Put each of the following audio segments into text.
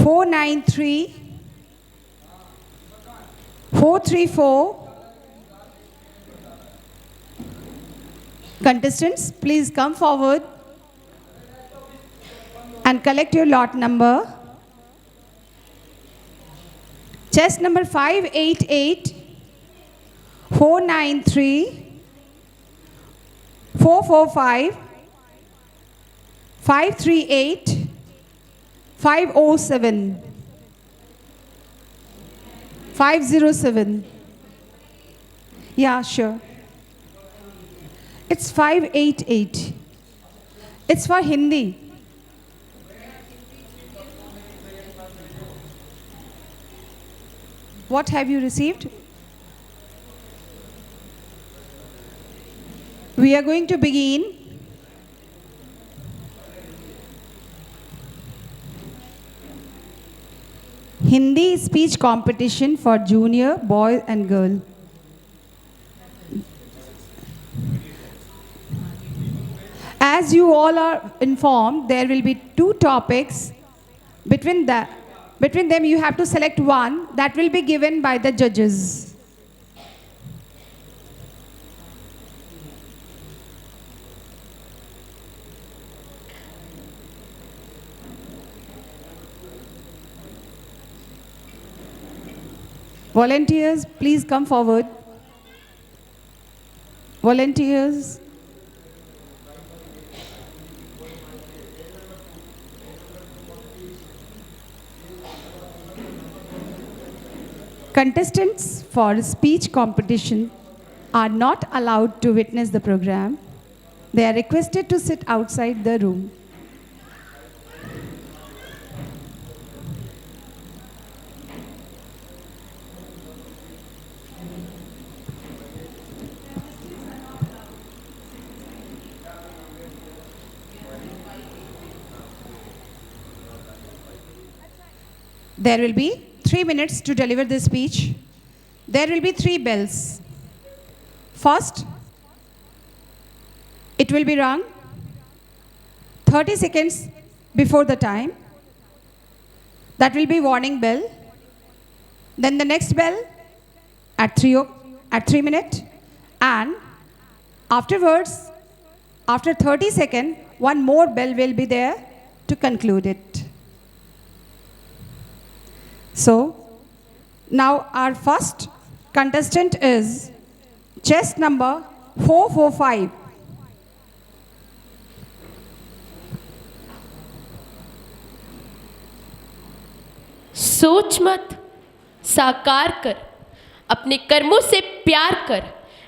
493 434. Contestants, please come forward and collect your lot number. Chest number 588 493 445 538 507 507. Yeah, sure. It's 588. It's for Hindi. What have you received? We are going to begin. Hindi speech competition for junior boy and girl. As you all are informed, there will be two topics. Between them you have to select one that will be given by the judges. Volunteers, please come forward. Volunteers. Contestants for speech competition are not allowed to witness the program. They are requested to sit outside the room. There will be 3 minutes to deliver the speech. There will be 3 bells. First, it will be rung 30 seconds before the time. That will be warning bell. Then the next bell at 3 minutes. And afterwards, after 30 seconds, one more bell will be there to conclude it. So, now our first contestant is chest number 445. सोच मत, साकार कर, अपने कर्मों से प्यार कर,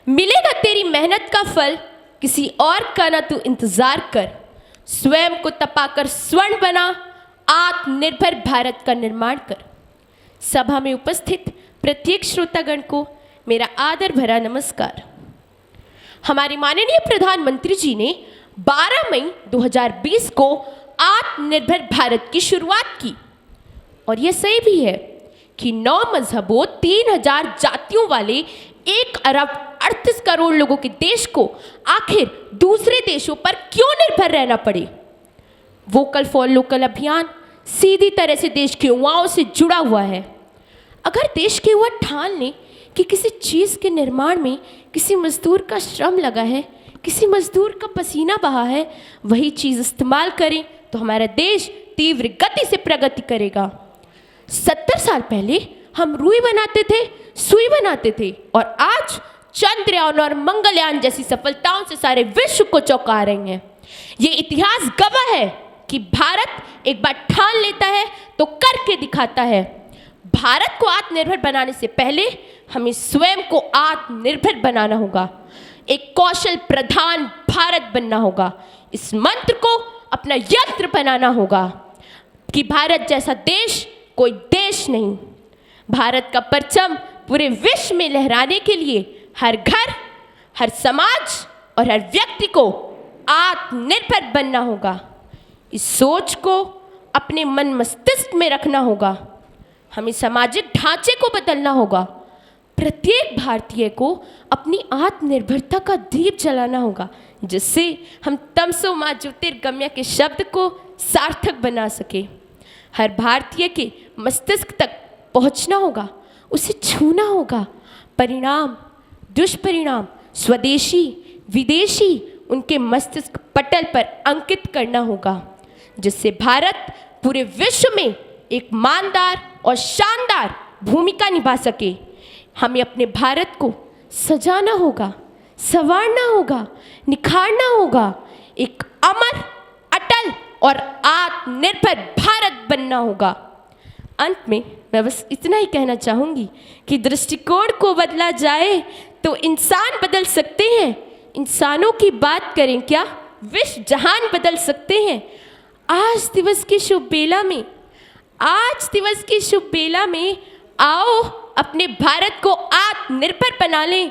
मिलेगा तेरी मेहनत का फल, किसी और का ना तू इंतजार कर, स्वयं को तपाकर स्वर्ण बना, आत्मनिर्भर भारत का निर्माण कर। सभा में उपस्थित प्रत्येक श्रोतागण को मेरा आदर भरा नमस्कार। हमारे माननीय प्रधानमंत्री जी ने 12 मई 2020 को आत्मनिर्भर भारत की शुरुआत की और यह सही भी है कि 9 मजहबों 3000 जातियों वाले 1 अरब 38 करोड़ लोगों के देश को आखिर दूसरे देशों पर क्यों निर्भर रहना पड़े। वोकल फॉर लोकल अभियान सीधी तरह से देश के युवाओं से जुड़ा हुआ है। अगर देश के युवा ठान लें कि किसी चीज़ के निर्माण में किसी मजदूर का श्रम लगा है, किसी मजदूर का पसीना बहा है, वही चीज़ इस्तेमाल करें तो हमारा देश तीव्र गति से प्रगति करेगा। 70 साल पहले हम रुई बनाते थे, सुई बनाते थे और आज चंद्रयान और मंगलयान जैसी सफलताओं से सारे विश्व को चौंका रहे हैं। ये इतिहास गवाह है कि भारत एक बार ठान लेता है तो करके दिखाता है। भारत को आत्मनिर्भर बनाने से पहले हमें स्वयं को आत्मनिर्भर बनाना होगा, एक कौशल प्रधान भारत बनना होगा। इस मंत्र को अपना यंत्र बनाना होगा कि भारत जैसा देश कोई देश नहीं। भारत का परचम पूरे विश्व में लहराने के लिए हर घर, हर समाज और हर व्यक्ति को आत्मनिर्भर बनना होगा। इस सोच को अपने मन मस्तिष्क में रखना होगा। हमें सामाजिक ढांचे को बदलना होगा। प्रत्येक भारतीय को अपनी आत्मनिर्भरता का दीप जलाना होगा, जिससे हम तमसो मां ज्योतिर्गम्य के शब्द को सार्थक बना सके। हर भारतीय के मस्तिष्क तक पहुंचना होगा, उसे छूना होगा। परिणाम, दुष्परिणाम, स्वदेशी, विदेशी उनके मस्तिष्क पटल पर अंकित करना होगा, जिससे भारत पूरे विश्व में एक मानदार और शानदार भूमिका निभा सके। हमें अपने भारत को सजाना होगा, संवारना होगा, निखारना होगा, एक अमर, अटल और आत्मनिर्भर भारत बनना होगा। अंत में मैं बस इतना ही कहना चाहूँगी कि दृष्टिकोण को बदला जाए तो इंसान बदल सकते हैं। इंसानों की बात करें क्या, विश्व जहान बदल सकते हैं। आज दिवस की शुभ बेला में आओ अपने भारत को आत्मनिर्भर बना लें।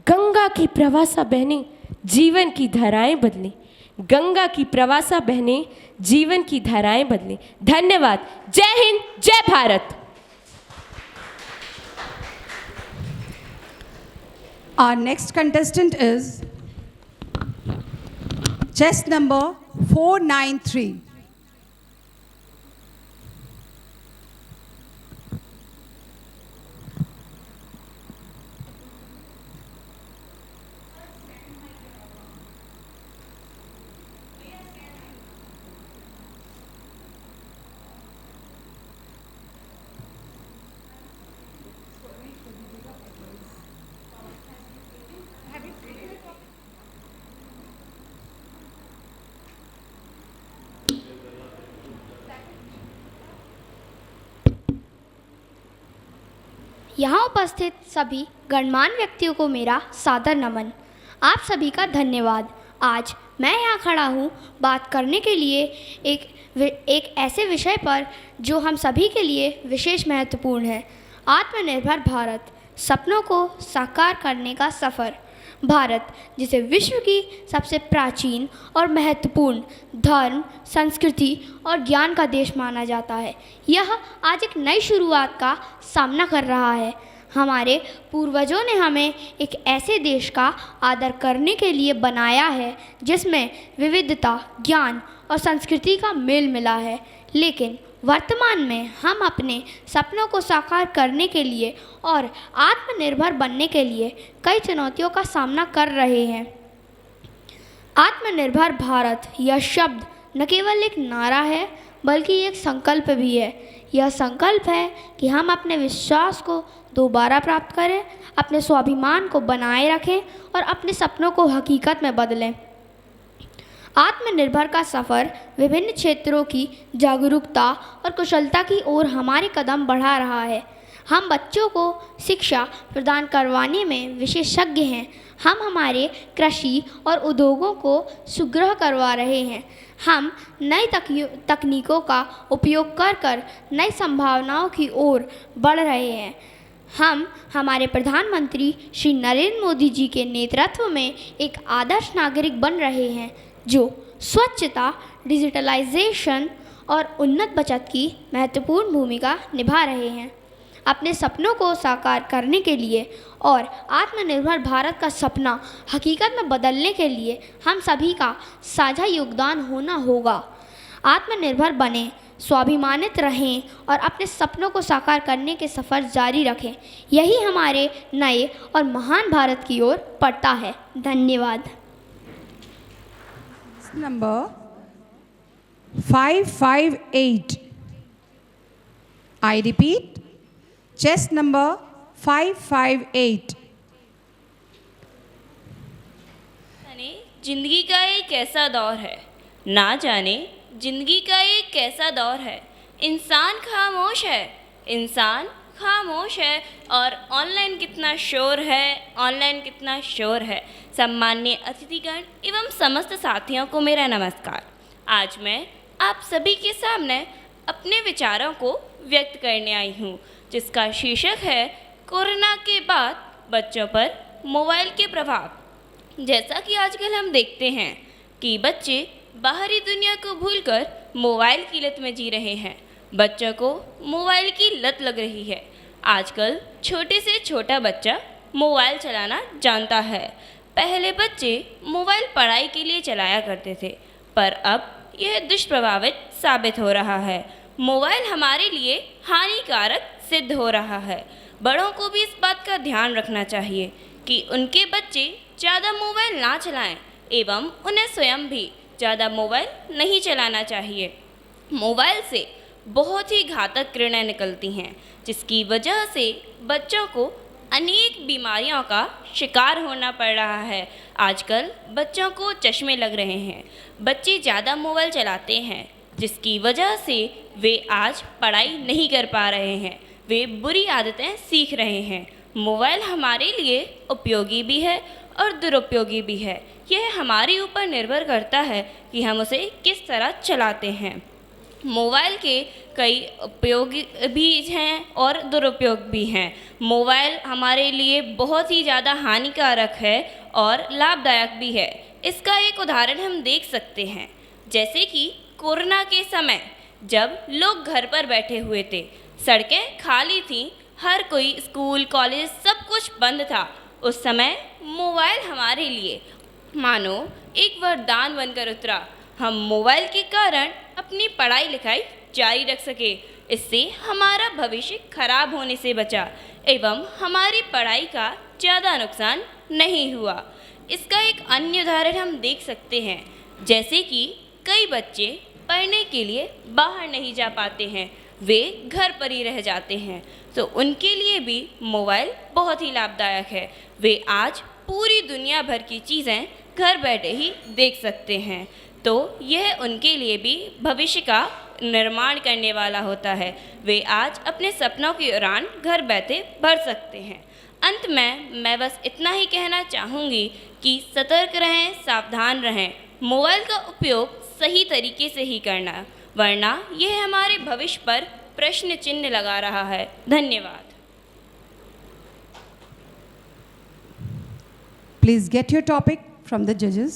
गंगा की प्रवासा बहनें जीवन की धाराएं बदलें। गंगा की प्रवासा बहनें जीवन की धाराएं बदलें। धन्यवाद। जय हिंद, जय Bharat. Our next contestant is chess number 493. यहाँ उपस्थित सभी गणमान्य व्यक्तियों को मेरा सादर नमन। आप सभी का धन्यवाद। आज मैं यहाँ खड़ा हूँ बात करने के लिए एक ऐसे विषय पर जो हम सभी के लिए विशेष महत्वपूर्ण है। आत्मनिर्भर भारत, सपनों को साकार करने का सफ़र। भारत, जिसे विश्व की सबसे प्राचीन और महत्वपूर्ण धर्म, संस्कृति और ज्ञान का देश माना जाता है, यह आज एक नई शुरुआत का सामना कर रहा है। हमारे पूर्वजों ने हमें एक ऐसे देश का आदर करने के लिए बनाया है जिसमें विविधता, ज्ञान और संस्कृति का मेल मिला है। लेकिन वर्तमान में हम अपने सपनों को साकार करने के लिए और आत्मनिर्भर बनने के लिए कई चुनौतियों का सामना कर रहे हैं। आत्मनिर्भर भारत यह शब्द न केवल एक नारा है बल्कि एक संकल्प भी है। यह संकल्प है कि हम अपने विश्वास को दोबारा प्राप्त करें, अपने स्वाभिमान को बनाए रखें और अपने सपनों को हकीकत में बदलें। आत्मनिर्भर का सफ़र विभिन्न क्षेत्रों की जागरूकता और कुशलता की ओर हमारे कदम बढ़ा रहा है। हम बच्चों को शिक्षा प्रदान करवाने में विशेषज्ञ हैं। हम हमारे कृषि और उद्योगों को सुदृढ़ करवा रहे हैं। हम नई तकनीकों का उपयोग कर नई संभावनाओं की ओर बढ़ रहे हैं। हम हमारे प्रधानमंत्री श्री नरेंद्र मोदी जी के नेतृत्व में एक आदर्श नागरिक बन रहे हैं जो स्वच्छता, डिजिटलाइजेशन और उन्नत बचत की महत्वपूर्ण भूमिका निभा रहे हैं। अपने सपनों को साकार करने के लिए और आत्मनिर्भर भारत का सपना हकीकत में बदलने के लिए हम सभी का साझा योगदान होना होगा। आत्मनिर्भर बने, स्वाभिमानित रहें और अपने सपनों को साकार करने के सफ़र जारी रखें। यही हमारे नए और महान भारत की ओर पड़ता है। धन्यवाद। Number 558. I repeat, chess number 558. जिंदगी का एक ऐसा दौर है, ना जाने जिंदगी का एक कैसा दौर है। इंसान खामोश है, इंसान खामोश है और ऑनलाइन कितना शोर है। सम्माननीय अतिथिगण एवं समस्त साथियों को मेरा नमस्कार। आज मैं आप सभी के सामने अपने विचारों को व्यक्त करने आई हूँ, जिसका शीर्षक है कोरोना के बाद बच्चों पर मोबाइल के प्रभाव। जैसा कि आजकल हम देखते हैं कि बच्चे बाहरी दुनिया को भूलकर मोबाइल की लत में जी रहे हैं। बच्चों को मोबाइल की लत लग रही है। आजकल छोटे से छोटा बच्चा मोबाइल चलाना जानता है। पहले बच्चे मोबाइल पढ़ाई के लिए चलाया करते थे, पर अब यह दुष्प्रभावित साबित हो रहा है। मोबाइल हमारे लिए हानिकारक सिद्ध हो रहा है। बड़ों को भी इस बात का ध्यान रखना चाहिए कि उनके बच्चे ज़्यादा मोबाइल ना चलाएं एवं उन्हें स्वयं भी ज़्यादा मोबाइल नहीं चलाना चाहिए। मोबाइल से बहुत ही घातक किरणें निकलती हैं, जिसकी वजह से बच्चों को अनेक बीमारियों का शिकार होना पड़ रहा है। आजकल बच्चों को चश्मे लग रहे हैं। बच्चे ज़्यादा मोबाइल चलाते हैं, जिसकी वजह से वे आज पढ़ाई नहीं कर पा रहे हैं। वे बुरी आदतें सीख रहे हैं। मोबाइल हमारे लिए उपयोगी भी है और दुरुपयोगी भी है। यह हमारे ऊपर निर्भर करता है कि हम उसे किस तरह चलाते हैं। मोबाइल के कई उपयोगी भी हैं और दुरुपयोग भी हैं। मोबाइल हमारे लिए बहुत ही ज़्यादा हानिकारक है और लाभदायक भी है। इसका एक उदाहरण हम देख सकते हैं, जैसे कि कोरोना के समय जब लोग घर पर बैठे हुए थे, सड़कें खाली थीं, हर कोई स्कूल कॉलेज सब कुछ बंद था। उस समय मोबाइल हमारे लिए मानो एक वरदान बनकर उतरा। हम मोबाइल के कारण अपनी पढ़ाई लिखाई जारी रख सके। इससे हमारा भविष्य खराब होने से बचा एवं हमारी पढ़ाई का ज़्यादा नुकसान नहीं हुआ। इसका एक अन्य उदाहरण हम देख सकते हैं, जैसे कि कई बच्चे पढ़ने के लिए बाहर नहीं जा पाते हैं, वे घर पर ही रह जाते हैं, तो उनके लिए भी मोबाइल बहुत ही लाभदायक है। वे आज पूरी दुनिया भर की चीज़ें घर बैठे ही देख सकते हैं, तो यह उनके लिए भी भविष्य का निर्माण करने वाला होता है। वे आज अपने सपनों की उड़ान घर बैठे भर सकते हैं। अंत में मैं बस इतना ही कहना चाहूँगी कि सतर्क रहें, सावधान रहें। मोबाइल का उपयोग सही तरीके से ही करना, वरना यह हमारे भविष्य पर प्रश्न चिन्ह लगा रहा है। धन्यवाद। Please get your topic from the judges.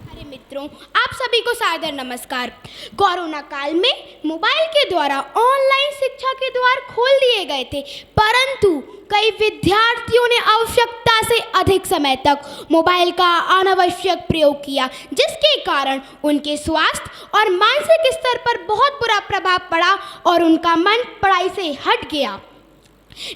अरे मित्रों, आप सभी को सादर नमस्कार। कोरोना काल में मोबाइल के द्वारा ऑनलाइन शिक्षा के द्वार खोल दिए गए थे, परंतु कई विद्यार्थियों ने आवश्यकता से अधिक समय तक मोबाइल का अनावश्यक प्रयोग किया, जिसके कारण उनके स्वास्थ्य और मानसिक स्तर पर बहुत बुरा प्रभाव पड़ा और उनका मन पढ़ाई से हट गया।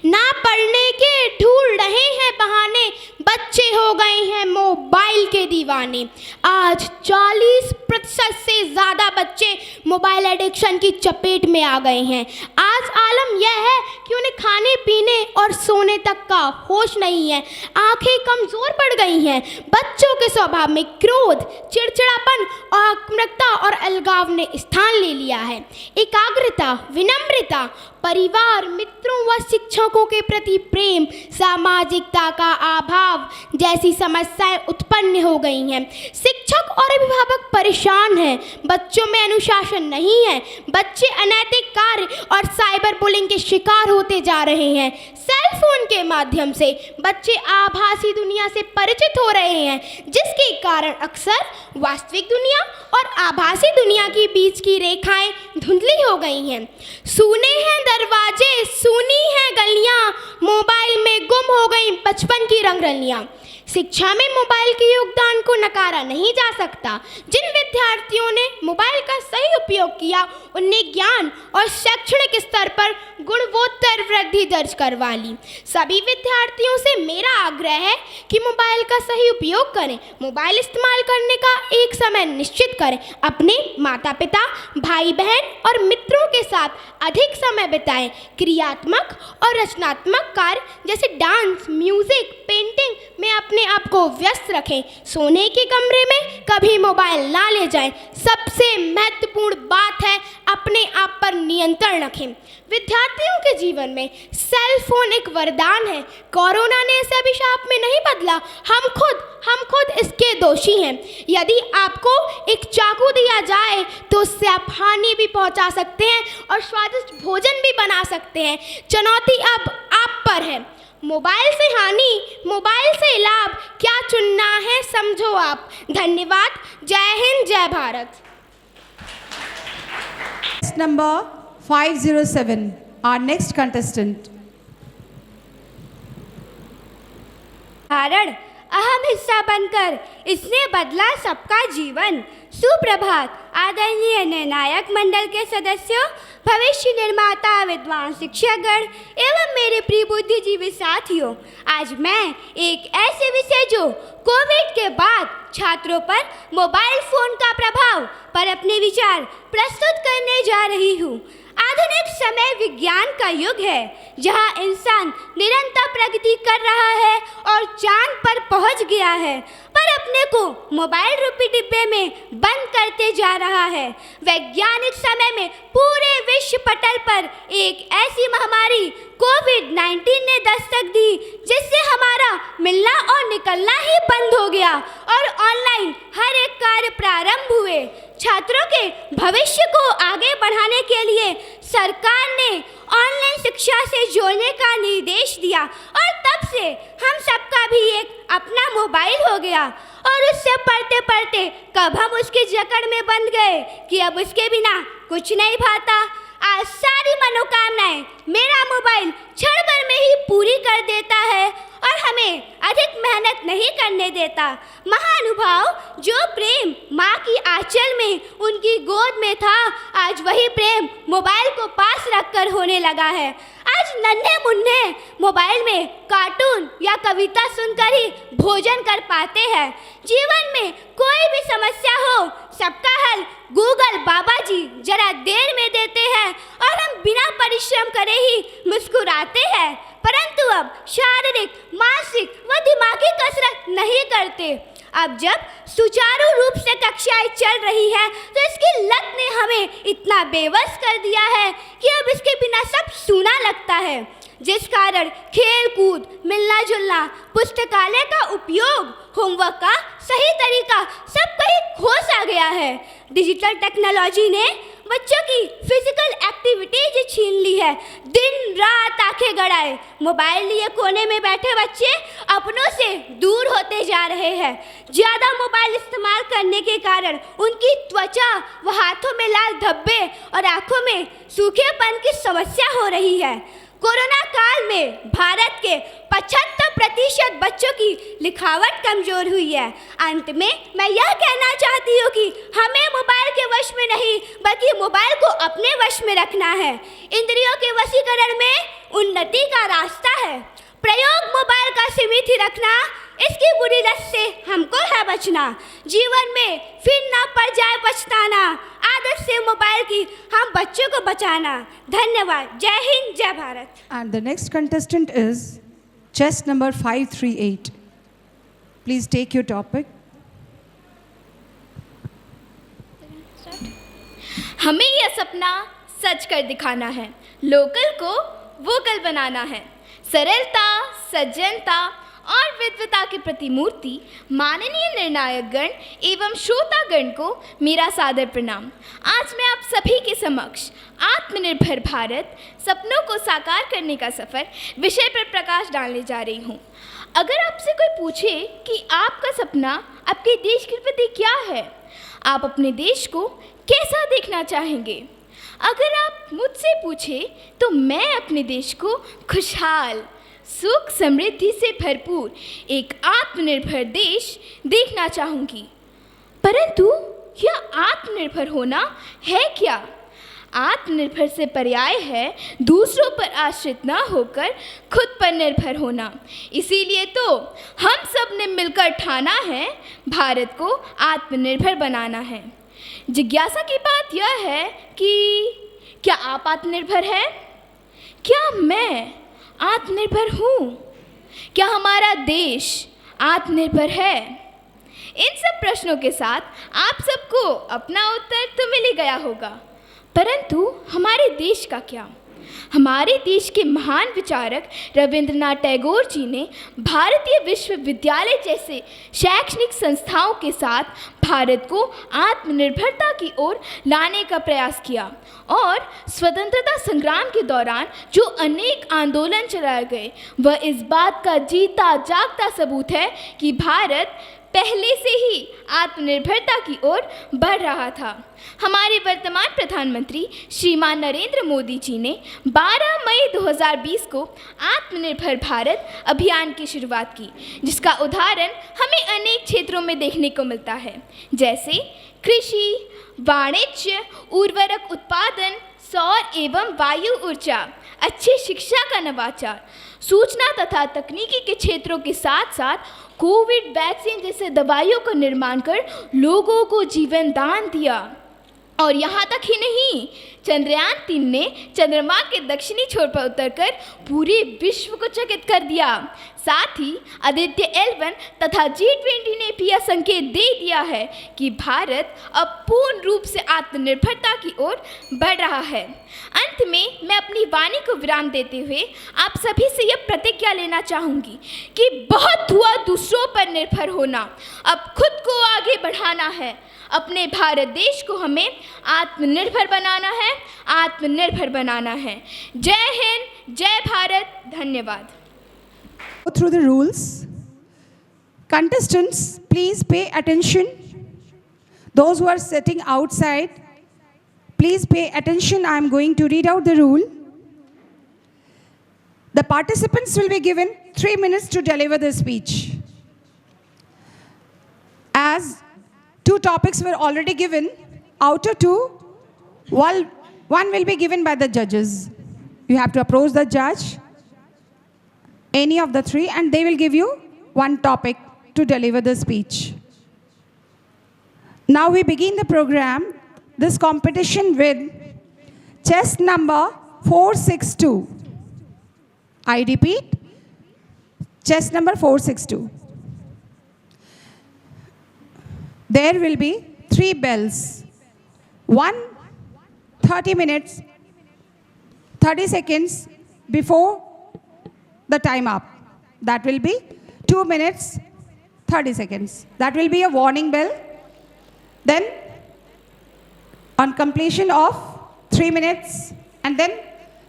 ना पढ़ने के ढूंढ रहे हैं बहाने, बच्चे हो गए हैं मोबाइल के दीवाने। आज 40% से ज़्यादा बच्चे मोबाइल एडिक्शन की चपेट में आ गए हैं। आज आलम यह है कि उन्हें खाने पीने और सोने तक का होश नहीं है। आंखें कमज़ोर पड़ गई हैं। बच्चों के स्वभाव में क्रोध, चिड़चिड़ापन, आक्रामकता और अलगाव ने स्थान ले लिया है। एकाग्रता, विनम्रता, परिवार, मित्रों व शिक्षकों के प्रति प्रेम, सामाजिकता का अभाव जैसी समस्याएं उत्पन्न हो गई हैं। शिक्षक और अभिभावक परेशान हैं। बच्चों में अनुशासन नहीं है। बच्चे अनैतिक कार्य और साइबर बुलिंग के शिकार होते जा रहे हैं। सेल फोन के माध्यम से बच्चे आभासी दुनिया से परिचित हो रहे हैं, जिसके कारण अक्सर वास्तविक दुनिया और आभासी दुनिया के बीच की रेखाएं धुंधली हो गई हैं। सूने हैं दरवाजे, सुनी हैं गलियां, मोबाइल में गुम हो गई बचपन की रंगरलियां। शिक्षा में मोबाइल के योगदान को नकारा नहीं जा सकता। जिन विद्यार्थियों ने मोबाइल का सही उपयोग किया, उन्हें ज्ञान और शैक्षणिक स्तर पर गुणवत्तर वृद्धि दर्ज करवा ली। सभी विद्यार्थियों से मेरा आग्रह है कि मोबाइल का सही उपयोग करें। मोबाइल इस्तेमाल करने का एक समय निश्चित करें। अपने माता पिता, भाई बहन और मित्रों के साथ अधिक समय बिताएं। क्रियात्मक और रचनात्मक कार्य जैसे डांस, म्यूजिक, पेंटिंग में अपने आप को व्यस्त रखें। सोने के कमरे में कभी मोबाइल ना ले जाएं। सबसे महत्वपूर्ण बात है अपने आप पर नियंत्रण रखें। विद्यार्थियों के जीवन में सेल फोन एक वरदान है। कोरोना ने इसे अभिशाप में नहीं बदला। हम खुद इसके दोषी हैं। यदि आपको एक चाकू दिया जाए तो उससे आप हानि भी पहुंचा सकते हैं और स्वादिष्ट भोजन भी बना सकते हैं। चुनौती अब आप पर है। मोबाइल से हानि, मोबाइल से लाभ, क्या चुनना है समझो आप। धन्यवाद। जय हिंद, जय Bharat. Number 507, our next contestant. कारण अहम हिस्सा बनकर इसने बदला सबका जीवन। सुप्रभात आदरणीय निर्णायक मंडल के सदस्यों, भविष्य निर्माता, विद्वान शिक्षकगण एवं मेरे प्रिय बुद्धिजीवी साथियों, आज मैं एक ऐसे विषय जो कोविड के बाद छात्रों पर मोबाइल फोन का प्रभाव पर अपने विचार प्रस्तुत करने जा रही हूँ। आधुनिक समय विज्ञान का युग है, जहां इंसान निरंतर प्रगति कर रहा है और चांद पर पहुंच गया है, पर अपने को मोबाइल रूपी डिब्बे में बंद करते जा रहा है। वैज्ञानिक समय में पूरे विश्व पटल पर एक ऐसी महामारी कोविड-19 ने दस्तक दी, जिससे हमारा मिलना और निकलना ही बंद हो गया और ऑनलाइन हर एक कार्य प्रारंभ हुए। छात्रों के भविष्य को आगे बढ़ाने के लिए सरकार ने ऑनलाइन शिक्षा से जोड़ने का निर्देश दिया और तब से हम सबका भी एक अपना मोबाइल हो गया और उससे पढ़ते पढ़ते कब हम उसकी जकड़ में बंध गए कि अब उसके बिना कुछ नहीं भाता। आज सारी मनोकामनाएं मेरा मोबाइल क्षण भर में ही पूरी कर देता है और हमें अधिक मेहनत नहीं करने देता। महानुभाव, जो प्रेम माँ की आंचल में उनकी गोद में था, आज वही प्रेम मोबाइल को पास रखकर होने लगा है। आज नन्हे मुन्ने मोबाइल में कार्टून या कविता सुनकर ही भोजन कर पाते हैं। जीवन में कोई भी समस्या हो, सबका हल गूगल बाबा जी जरा देर में देते हैं और हम बिना परिश्रम करे ही मुस्कुराते हैं, परंतु अब शारीरिक, मानसिक व दिमागी कसरत नहीं करते। अब जब सुचारू रूप से कक्षाएं चल रही है तो इसकी लत ने हमें इतना बेबस कर दिया है कि अब इसके बिना सब सूना लगता है, जिस कारण खेल कूद, मिलना जुलना, पुस्तकालय का उपयोग, होमवर्क का सही तरीका सब कहीं खो सा गया है। डिजिटल टेक्नोलॉजी ने बच्चों की फिजिकल एक्टिविटीज छीन ली है। दिन रात आंखें गड़ाए मोबाइल लिए कोने में बैठे बच्चे अपनों से दूर होते जा रहे हैं। ज़्यादा मोबाइल इस्तेमाल करने के कारण उनकी त्वचा व हाथों में लाल धब्बे और आंखों में सूखेपन की समस्या हो रही है। कोरोना काल में भारत के 75% बच्चों की लिखावट कमजोर हुई है। अंत में मैं यह कहना चाहती हूँ कि हमें मोबाइल के वश में नहीं, बल्कि मोबाइल को अपने वश में रखना है। इंद्रियों के वशीकरण में उन्नति का रास्ता है। प्रयोग मोबाइल का सीमित ही रखना, इसकी बुरी लत से हमको है बचना। जीवन में फिर ना पड़ जाए पछताना, आदत से मोबाइल की हम बच्चों को बचाना। धन्यवाद। जय हिंद, जय Bharat. And the next contestant is chess number 538. Please take your topic. हमें यह सपना सच कर दिखाना है, लोकल को वोकल बनाना है। सरलता, सज्जनता और विद्वता की प्रतिमूर्ति माननीय निर्णायक गण एवं श्रोतागण को मेरा सादर प्रणाम। आज मैं आप सभी के समक्ष आत्मनिर्भर भारत सपनों को साकार करने का सफ़र विषय पर प्रकाश डालने जा रही हूँ। अगर आपसे कोई पूछे कि आपका सपना आपके देश के प्रति क्या है, आप अपने देश को कैसा देखना चाहेंगे? अगर आप मुझसे पूछे तो मैं अपने देश को खुशहाल, सुख समृद्धि से भरपूर एक आत्मनिर्भर देश देखना चाहूँगी। परंतु यह आत्मनिर्भर होना है क्या? आत्मनिर्भर से पर्याय है दूसरों पर आश्रित न होकर खुद पर निर्भर होना। इसीलिए तो हम सब ने मिलकर ठाना है भारत को आत्मनिर्भर बनाना है। जिज्ञासा की बात यह है कि क्या आप आत्मनिर्भर हैं? क्या मैं आत्मनिर्भर हूँ? क्या हमारा देश आत्मनिर्भर है? इन सब प्रश्नों के साथ आप सबको अपना उत्तर तो मिल ही गया होगा, परंतु हमारे देश का क्या? हमारे देश के महान विचारक रविंद्रनाथ टैगोर जी ने भारतीय विश्वविद्यालय जैसे शैक्षणिक संस्थाओं के साथ भारत को आत्मनिर्भरता की ओर लाने का प्रयास किया और स्वतंत्रता संग्राम के दौरान जो अनेक आंदोलन चलाए गए वह इस बात का जीता जागता सबूत है कि भारत पहले से ही आत्मनिर्भरता की ओर बढ़ रहा था। हमारे वर्तमान प्रधानमंत्री श्रीमान नरेंद्र मोदी जी ने 12 मई 2020 को आत्मनिर्भर भारत अभियान की शुरुआत की, जिसका उदाहरण हमें अनेक क्षेत्रों में देखने को मिलता है, जैसे कृषि, वाणिज्य, उर्वरक उत्पादन, सौर एवं वायु ऊर्जा, अच्छी शिक्षा का नवाचार, सूचना तथा तकनीकी के क्षेत्रों के साथ साथ कोविड वैक्सीन जैसे दवाइयों का निर्माण कर लोगों को जीवन दान दिया। और यहाँ तक ही नहीं, चंद्रयान 3 ने चंद्रमा के दक्षिणी छोर पर उतरकर पूरे विश्व को चकित कर दिया। साथ ही आदित्य L1 तथा G20 ने भी यह संकेत दे दिया है कि भारत अब पूर्ण रूप से आत्मनिर्भरता की ओर बढ़ रहा है। अंत में मैं अपनी वाणी को विराम देते हुए आप सभी से यह प्रतिज्ञा लेना चाहूँगी कि बहुत हुआ दूसरों पर निर्भर होना, अब खुद को आगे बढ़ाना है। अपने भारत देश को हमें आत्मनिर्भर बनाना है, आत्मनिर्भर बनाना है। जय हिंद, जय भारत, धन्यवाद। Go through the rules. Contestants, please pay attention. Those who are sitting outside, please pay attention. I am going to read out the rule. The participants will be given 3 minutes to deliver the speech. As 2 topics were already given, out of 2, one will be given by the judges. You have to approach the judge, any of the 3, and they will give you 1 topic to deliver the speech. Now we begin the program, this competition with chess number 462. I repeat, chess number 462. There will be 3 bells. 1, 30 minutes, 30 seconds before the time up. That will be 2 minutes, 30 seconds. That will be a warning bell. Then, on completion of 3 minutes and then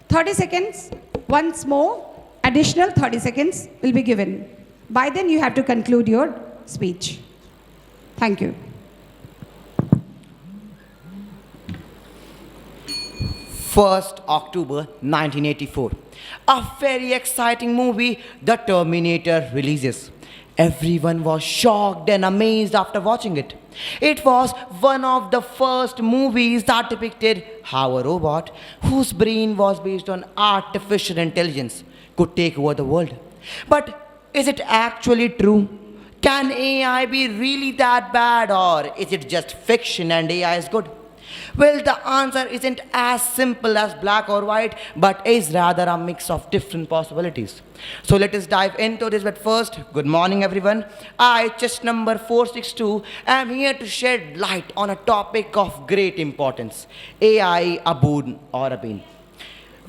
30 seconds, once more, additional 30 seconds will be given. By then, you have to conclude your speech. Thank you. First October 1984. A very exciting movie, The Terminator, releases. Everyone was shocked and amazed after watching it. It was one of the first movies that depicted how a robot, whose brain was based on artificial intelligence, could take over the world. But is it actually true? Can AI be really that bad, or is it just fiction and AI is good? Well, the answer isn't as simple as black or white, but is rather a mix of different possibilities. So let us dive into this. But first, good morning everyone. I, chess number 462, am here to shed light on a topic of great importance. AI, a boon or a bane?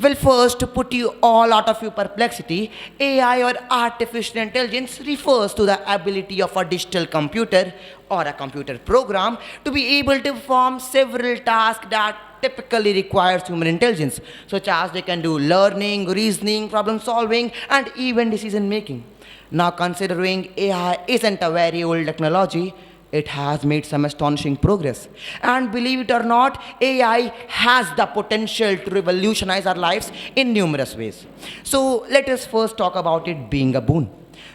Well, first, to put you all out of your perplexity, AI or artificial intelligence refers to the ability of a digital computer or a computer program to be able to perform several tasks that typically requires human intelligence, such as they can do learning, reasoning, problem solving, and even decision making. Now, considering AI isn't a very old technology, it has made some astonishing progress. And believe it or not, AI has the potential to revolutionize our lives in numerous ways. So let us first talk about it being a boon.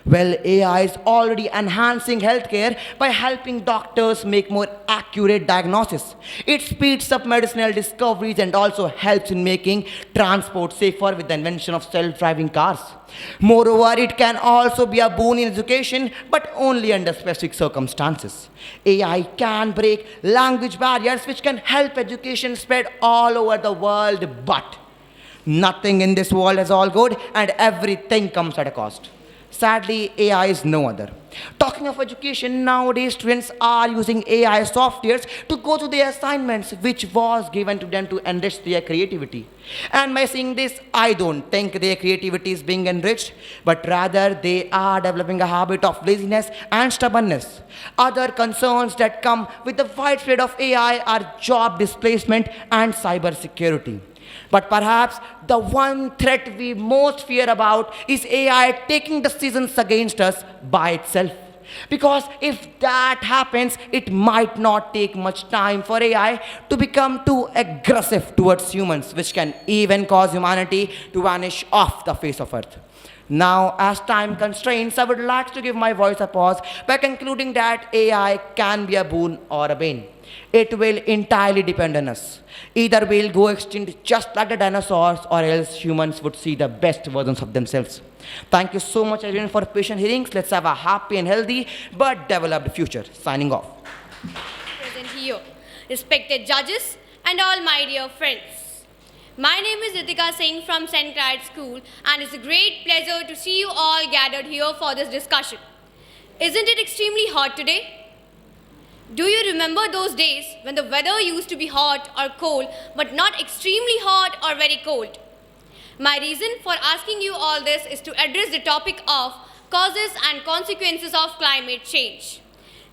Well, AI is already enhancing healthcare by helping doctors make more accurate diagnosis. It speeds up medicinal discoveries and also helps in making transport safer with the invention of self-driving cars. Moreover, it can also be a boon in education, but only under specific circumstances. AI can break language barriers, which can help education spread all over the world, but nothing in this world is all good and everything comes at a cost. Sadly, AI is no other. Talking of education, nowadays students are using AI softwares to go through their assignments, which was given to them to enrich their creativity. And by saying this, I don't think their creativity is being enriched, but rather they are developing a habit of laziness and stubbornness. Other concerns that come with the widespread of AI are job displacement and cybersecurity. But perhaps the one threat we most fear about is AI taking decisions against us by itself. Because if that happens, it might not take much time for AI to become too aggressive towards humans, which can even cause humanity to vanish off the face of Earth. Now, as time constraints, I would like to give my voice a pause by concluding that AI can be a boon or a bane. It will entirely depend on us. Either we'll go extinct just like the dinosaurs, or else humans would see the best versions of themselves. Thank you so much, everyone, for patient hearings. Let's have a happy and healthy but developed future. Signing off. Present here, respected judges, and all my dear friends. My name is Ritika Singh from St. Clyde School, and it's a great pleasure to see you all gathered here for this discussion. Isn't it extremely hot today? Do you remember those days when the weather used to be hot or cold, but not extremely hot or very cold? My reason for asking you all this is to address the topic of causes and consequences of climate change.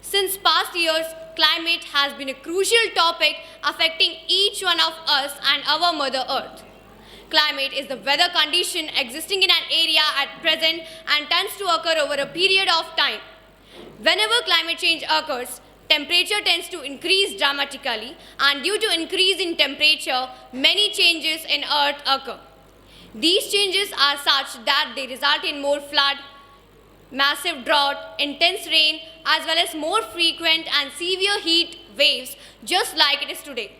Since past years, climate has been a crucial topic affecting each one of us and our Mother Earth. Climate is the weather condition existing in an area at present and tends to occur over a period of time. Whenever climate change occurs, temperature tends to increase dramatically, and due to increase in temperature, many changes in Earth occur. These changes are such that they result in more flood, massive drought, intense rain, as well as more frequent and severe heat waves, just like it is today.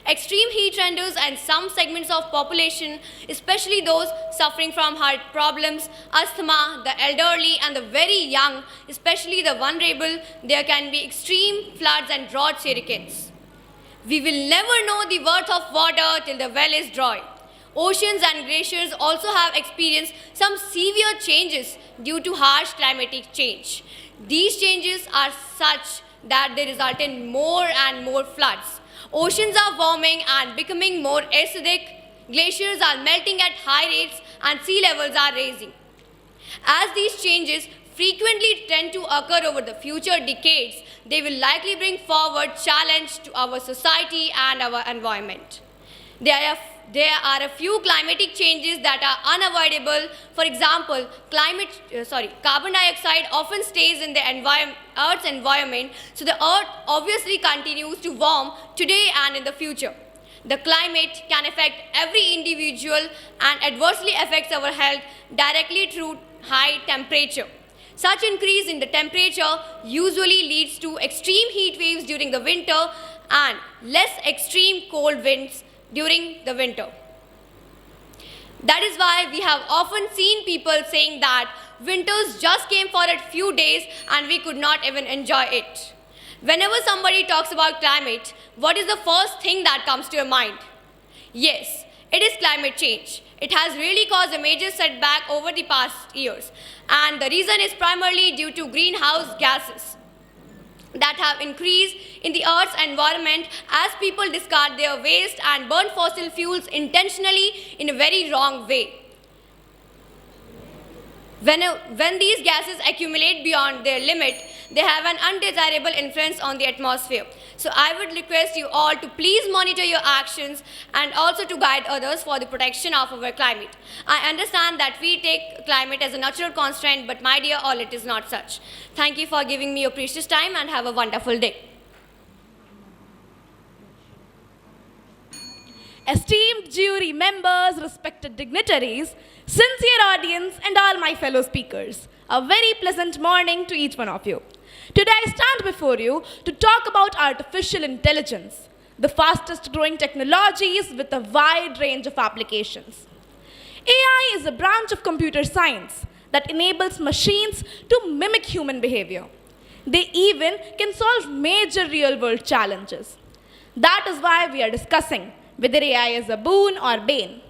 Extreme heat renders and some segments of population, especially those suffering from heart problems, asthma, the elderly and the very young, especially the vulnerable, there can be extreme floods and drought hurricanes. We will never know the worth of water till the well is dry. Oceans and glaciers also have experienced some severe changes due to harsh climatic change. These changes are such that they result in more and more floods. Oceans are warming and becoming more acidic, glaciers are melting at high rates, and sea levels are rising. As these changes frequently tend to occur over the future decades, they will likely bring forward challenge to our society and our environment. There are a few climatic changes that are unavoidable. For example, carbon dioxide often stays in the Earth's environment, so the Earth obviously continues to warm today and in the future. The climate can affect every individual and adversely affects our health directly through high temperature. Such increase in the temperature usually leads to extreme heat waves during the winter and less extreme cold winds during the winter. That is why we have often seen people saying that winters just came for a few days and we could not even enjoy it. Whenever somebody talks about climate, what is the first thing that comes to your mind? Yes, it is climate change. It has really caused a major setback over the past years, and the reason is primarily due to greenhouse gases that have increased in the Earth's environment as people discard their waste and burn fossil fuels intentionally in a very wrong way. When these gases accumulate beyond their limit, they have an undesirable influence on the atmosphere. So I would request you all to please monitor your actions and also to guide others for the protection of our climate. I understand that we take climate as a natural constraint, but my dear all, it is not such. Thank you for giving me your precious time and have a wonderful day. Esteemed jury members, respected dignitaries, sincere audience, and all my fellow speakers, a very pleasant morning to each one of you. Today I stand before you to talk about artificial intelligence, the fastest growing technologies with a wide range of applications. AI is a branch of computer science that enables machines to mimic human behavior. They even can solve major real-world challenges. That is why we are discussing whether AI is a boon or bane.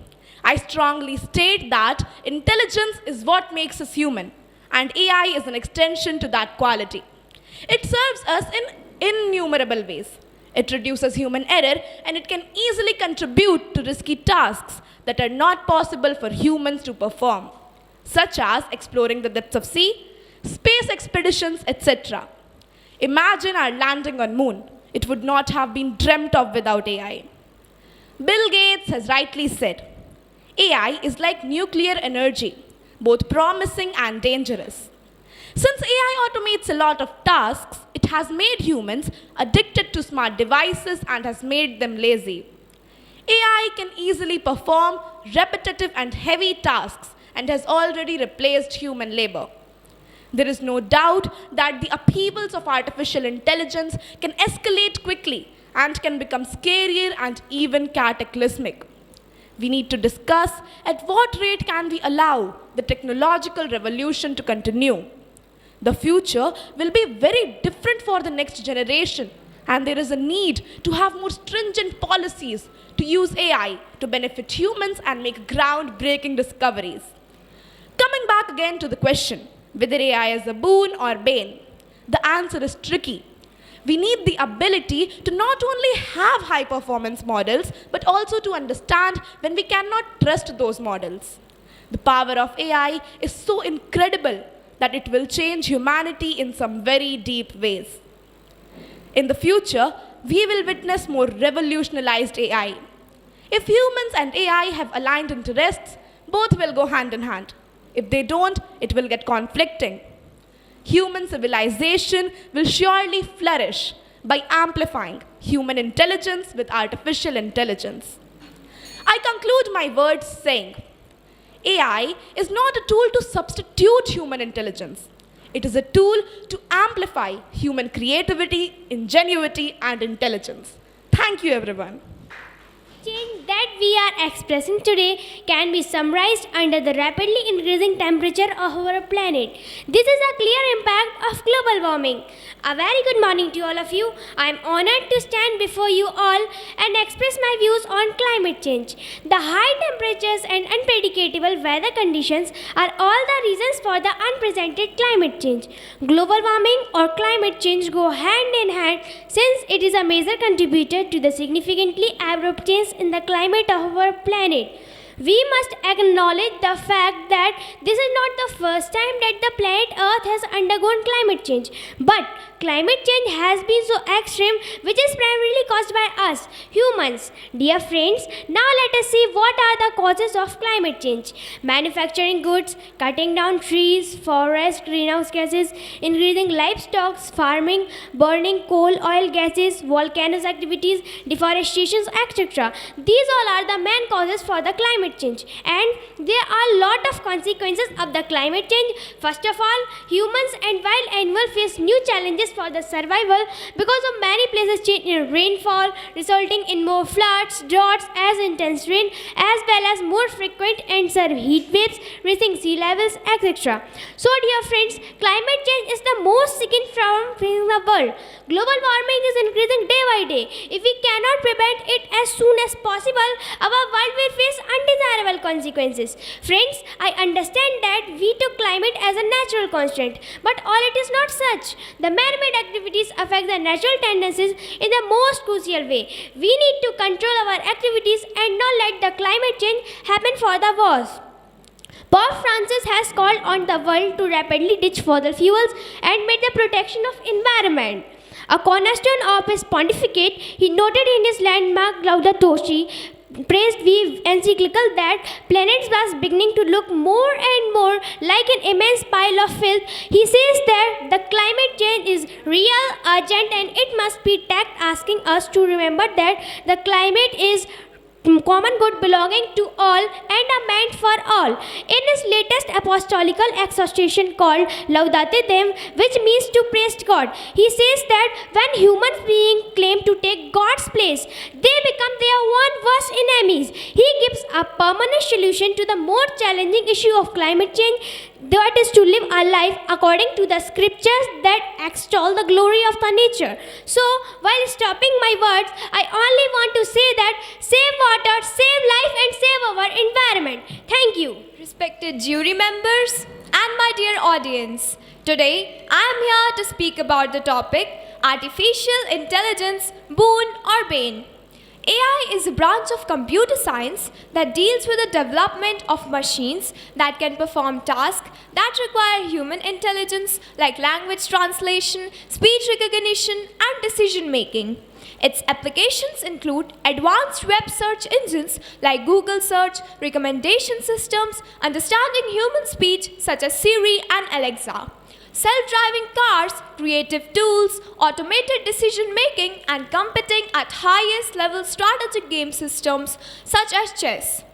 I strongly state that intelligence is what makes us human, and AI is an extension to that quality. It serves us in innumerable ways. It reduces human error, and it can easily contribute to risky tasks that are not possible for humans to perform, such as exploring the depths of sea, space expeditions, etc. Imagine our landing on Moon. It would not have been dreamt of without AI. Bill Gates has rightly said, AI is like nuclear energy, both promising and dangerous. Since AI automates a lot of tasks, it has made humans addicted to smart devices and has made them lazy. AI can easily perform repetitive and heavy tasks and has already replaced human labor. There is no doubt that the upheavals of artificial intelligence can escalate quickly and can become scarier and even cataclysmic. We need to discuss at what rate can we allow the technological revolution to continue. The future will be very different for the next generation, and there is a need to have more stringent policies to use AI to benefit humans and make groundbreaking discoveries. Coming back again to the question, whether AI is a boon or bane, the answer is tricky. We need the ability to not only have high performance models, but also to understand when we cannot trust those models. The power of AI is so incredible that it will change humanity in some very deep ways. In the future, we will witness more revolutionized AI. If humans and AI have aligned interests, both will go hand in hand. If they don't, it will get conflicting. Human civilization will surely flourish by amplifying human intelligence with artificial intelligence. I conclude my words saying, AI is not a tool to substitute human intelligence. It is a tool to amplify human creativity, ingenuity, and intelligence. Thank you, everyone. Change that we are expressing today can be summarized under the rapidly increasing temperature of our planet. This is a clear impact of global warming. A very good morning to all of you. I am honored to stand before you all and express my views on climate change. The high temperatures and unpredictable weather conditions are all the reasons for the unprecedented climate change. Global warming or climate change go hand in hand since it is a major contributor to the significantly abrupt change in the climate of our planet. We must acknowledge the fact that this is not the first time that the planet Earth has undergone climate change, but climate change has been so extreme, which is primarily caused by us, humans. Dear friends, now let us see what are the causes of climate change. Manufacturing goods, cutting down trees, forests, greenhouse gases, increasing livestock, farming, burning coal, oil, gases, volcanoes activities, deforestation, etc. These all are the main causes for the climate change, and there are a lot of consequences of the climate change. First of all, humans and wild animals face new challenges for the survival because of many places change in rainfall, resulting in more floods, droughts, as intense rain, as well as more frequent and severe heat waves, raising sea levels, etc. So, dear friends, climate change is the most significant problem in the world. Global warming is increasing day by day. If we cannot prevent it as soon as possible, our world will face undesirable consequences. Friends, I understand that we took climate as a natural constant, but all it is not such. The man-made activities affect the natural tendencies in the most crucial way. We need to control our activities and not let the climate change happen for the worse. Pope Francis has called on the world to rapidly ditch fossil fuels and make the protection of environment a cornerstone of his pontificate. He noted in his landmark Laudato Si' praised we encyclical that planets was beginning to look more and more like an immense pile of filth. He says that the climate change is real, urgent, and it must be tackled, asking us to remember that the climate is common good belonging to all and are meant for all. In his latest apostolical exhortation called Laudate Deum, which means to praise God, he says that when human beings claim to take God's place, they become their own worst enemies. He gives a permanent solution to the more challenging issue of climate change, that is to live a life according to the scriptures that extol the glory of the nature. So, while stopping my words, I only want to say that save water, save life, and save our environment. Thank you. Respected jury members and my dear audience, today I am here to speak about the topic Artificial Intelligence, Boon or Bane. AI is a branch of computer science that deals with the development of machines that can perform tasks that require human intelligence like language translation, speech recognition, and decision making. Its applications include advanced web search engines like Google Search, recommendation systems, understanding human speech such as Siri and Alexa, self-driving cars, creative tools, automated decision-making, and competing at highest level strategic game systems such as chess.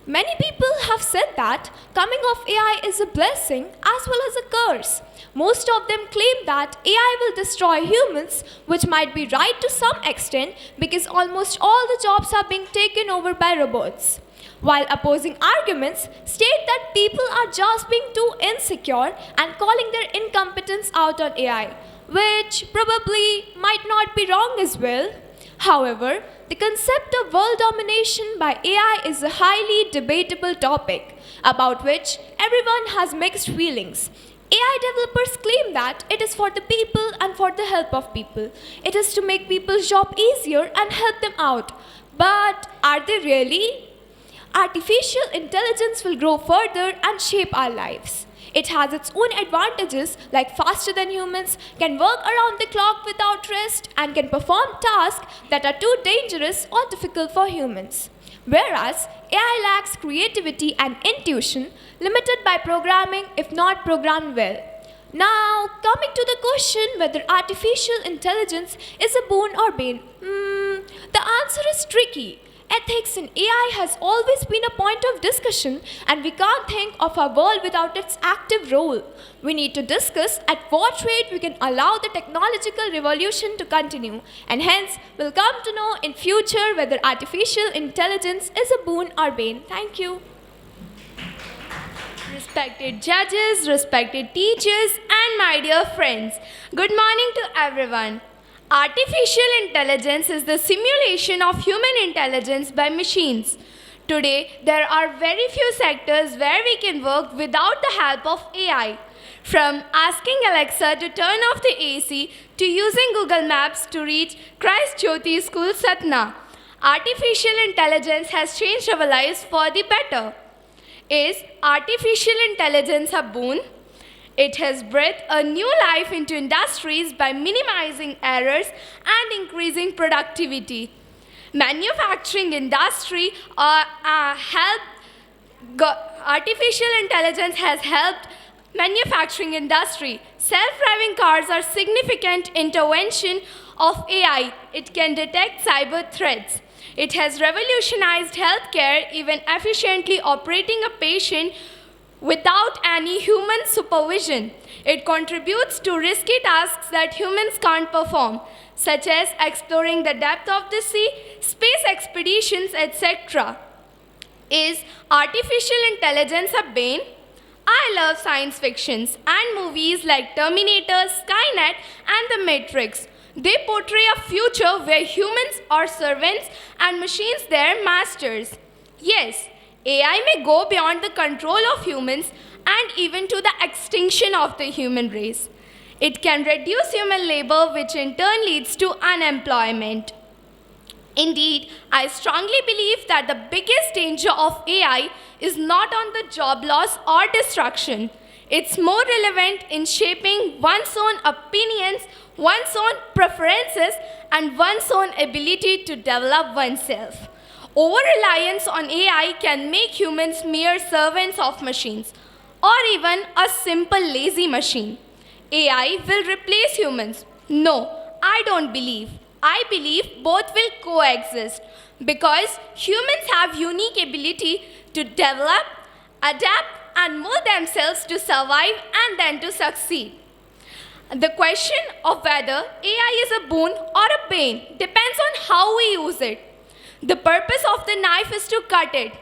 Many people have said that coming of AI is a blessing as well as a curse. Most of them claim that AI will destroy humans, which might be right to some extent because almost all the jobs are being taken over by robots. While opposing arguments state that people are just being too insecure and calling their incompetence out on AI, which probably might not be wrong as well. However, the concept of world domination by AI is a highly debatable topic about which everyone has mixed feelings. AI developers claim that it is for the people and for the help of people. It is to make people's job easier and help them out. But are they really? Artificial intelligence will grow further and shape our lives. It has its own advantages like faster than humans, can work around the clock without rest, and can perform tasks that are too dangerous or difficult for humans. Whereas AI lacks creativity and intuition, limited by programming if not programmed well. Now, coming to the question whether artificial intelligence is a boon or bane, the answer is tricky. Ethics in AI has always been a point of discussion, and we can't think of our world without its active role. We need to discuss at what rate we can allow the technological revolution to continue, and hence we'll come to know in future whether artificial intelligence is a boon or bane. Thank you. Respected judges, respected teachers, and my dear friends, good morning to everyone. Artificial intelligence is the simulation of human intelligence by machines. Today, there are very few sectors where we can work without the help of AI. From asking Alexa to turn off the AC to using Google Maps to reach Christ Jyoti School Satna, artificial intelligence has changed our lives for the better. Is artificial intelligence a boon? It has breathed a new life into industries by minimizing errors and increasing productivity. Manufacturing industry artificial intelligence has helped manufacturing industry. Self-driving cars are significant intervention of AI. It can detect cyber threats. It has revolutionized healthcare, even efficiently operating a patient without any human supervision. It contributes to risky tasks that humans can't perform, such as exploring the depth of the sea, space expeditions, etc. Is artificial intelligence a bane? I love science fictions and movies like Terminator, Skynet, and The Matrix. They portray a future where humans are servants and machines their masters. Yes, AI may go beyond the control of humans and even to the extinction of the human race. It can reduce human labor, which in turn leads to unemployment. Indeed, I strongly believe that the biggest danger of AI is not on the job loss or destruction. It's more relevant in shaping one's own opinions, one's own preferences, and one's own ability to develop oneself. Over-reliance on AI can make humans mere servants of machines, or even a simple lazy machine. AI will replace humans. No, I don't believe. I believe both will coexist because humans have unique ability to develop, adapt, and mold themselves to survive and then to succeed. The question of whether AI is a boon or a bane depends on how we use it. The purpose of the knife is to cut it.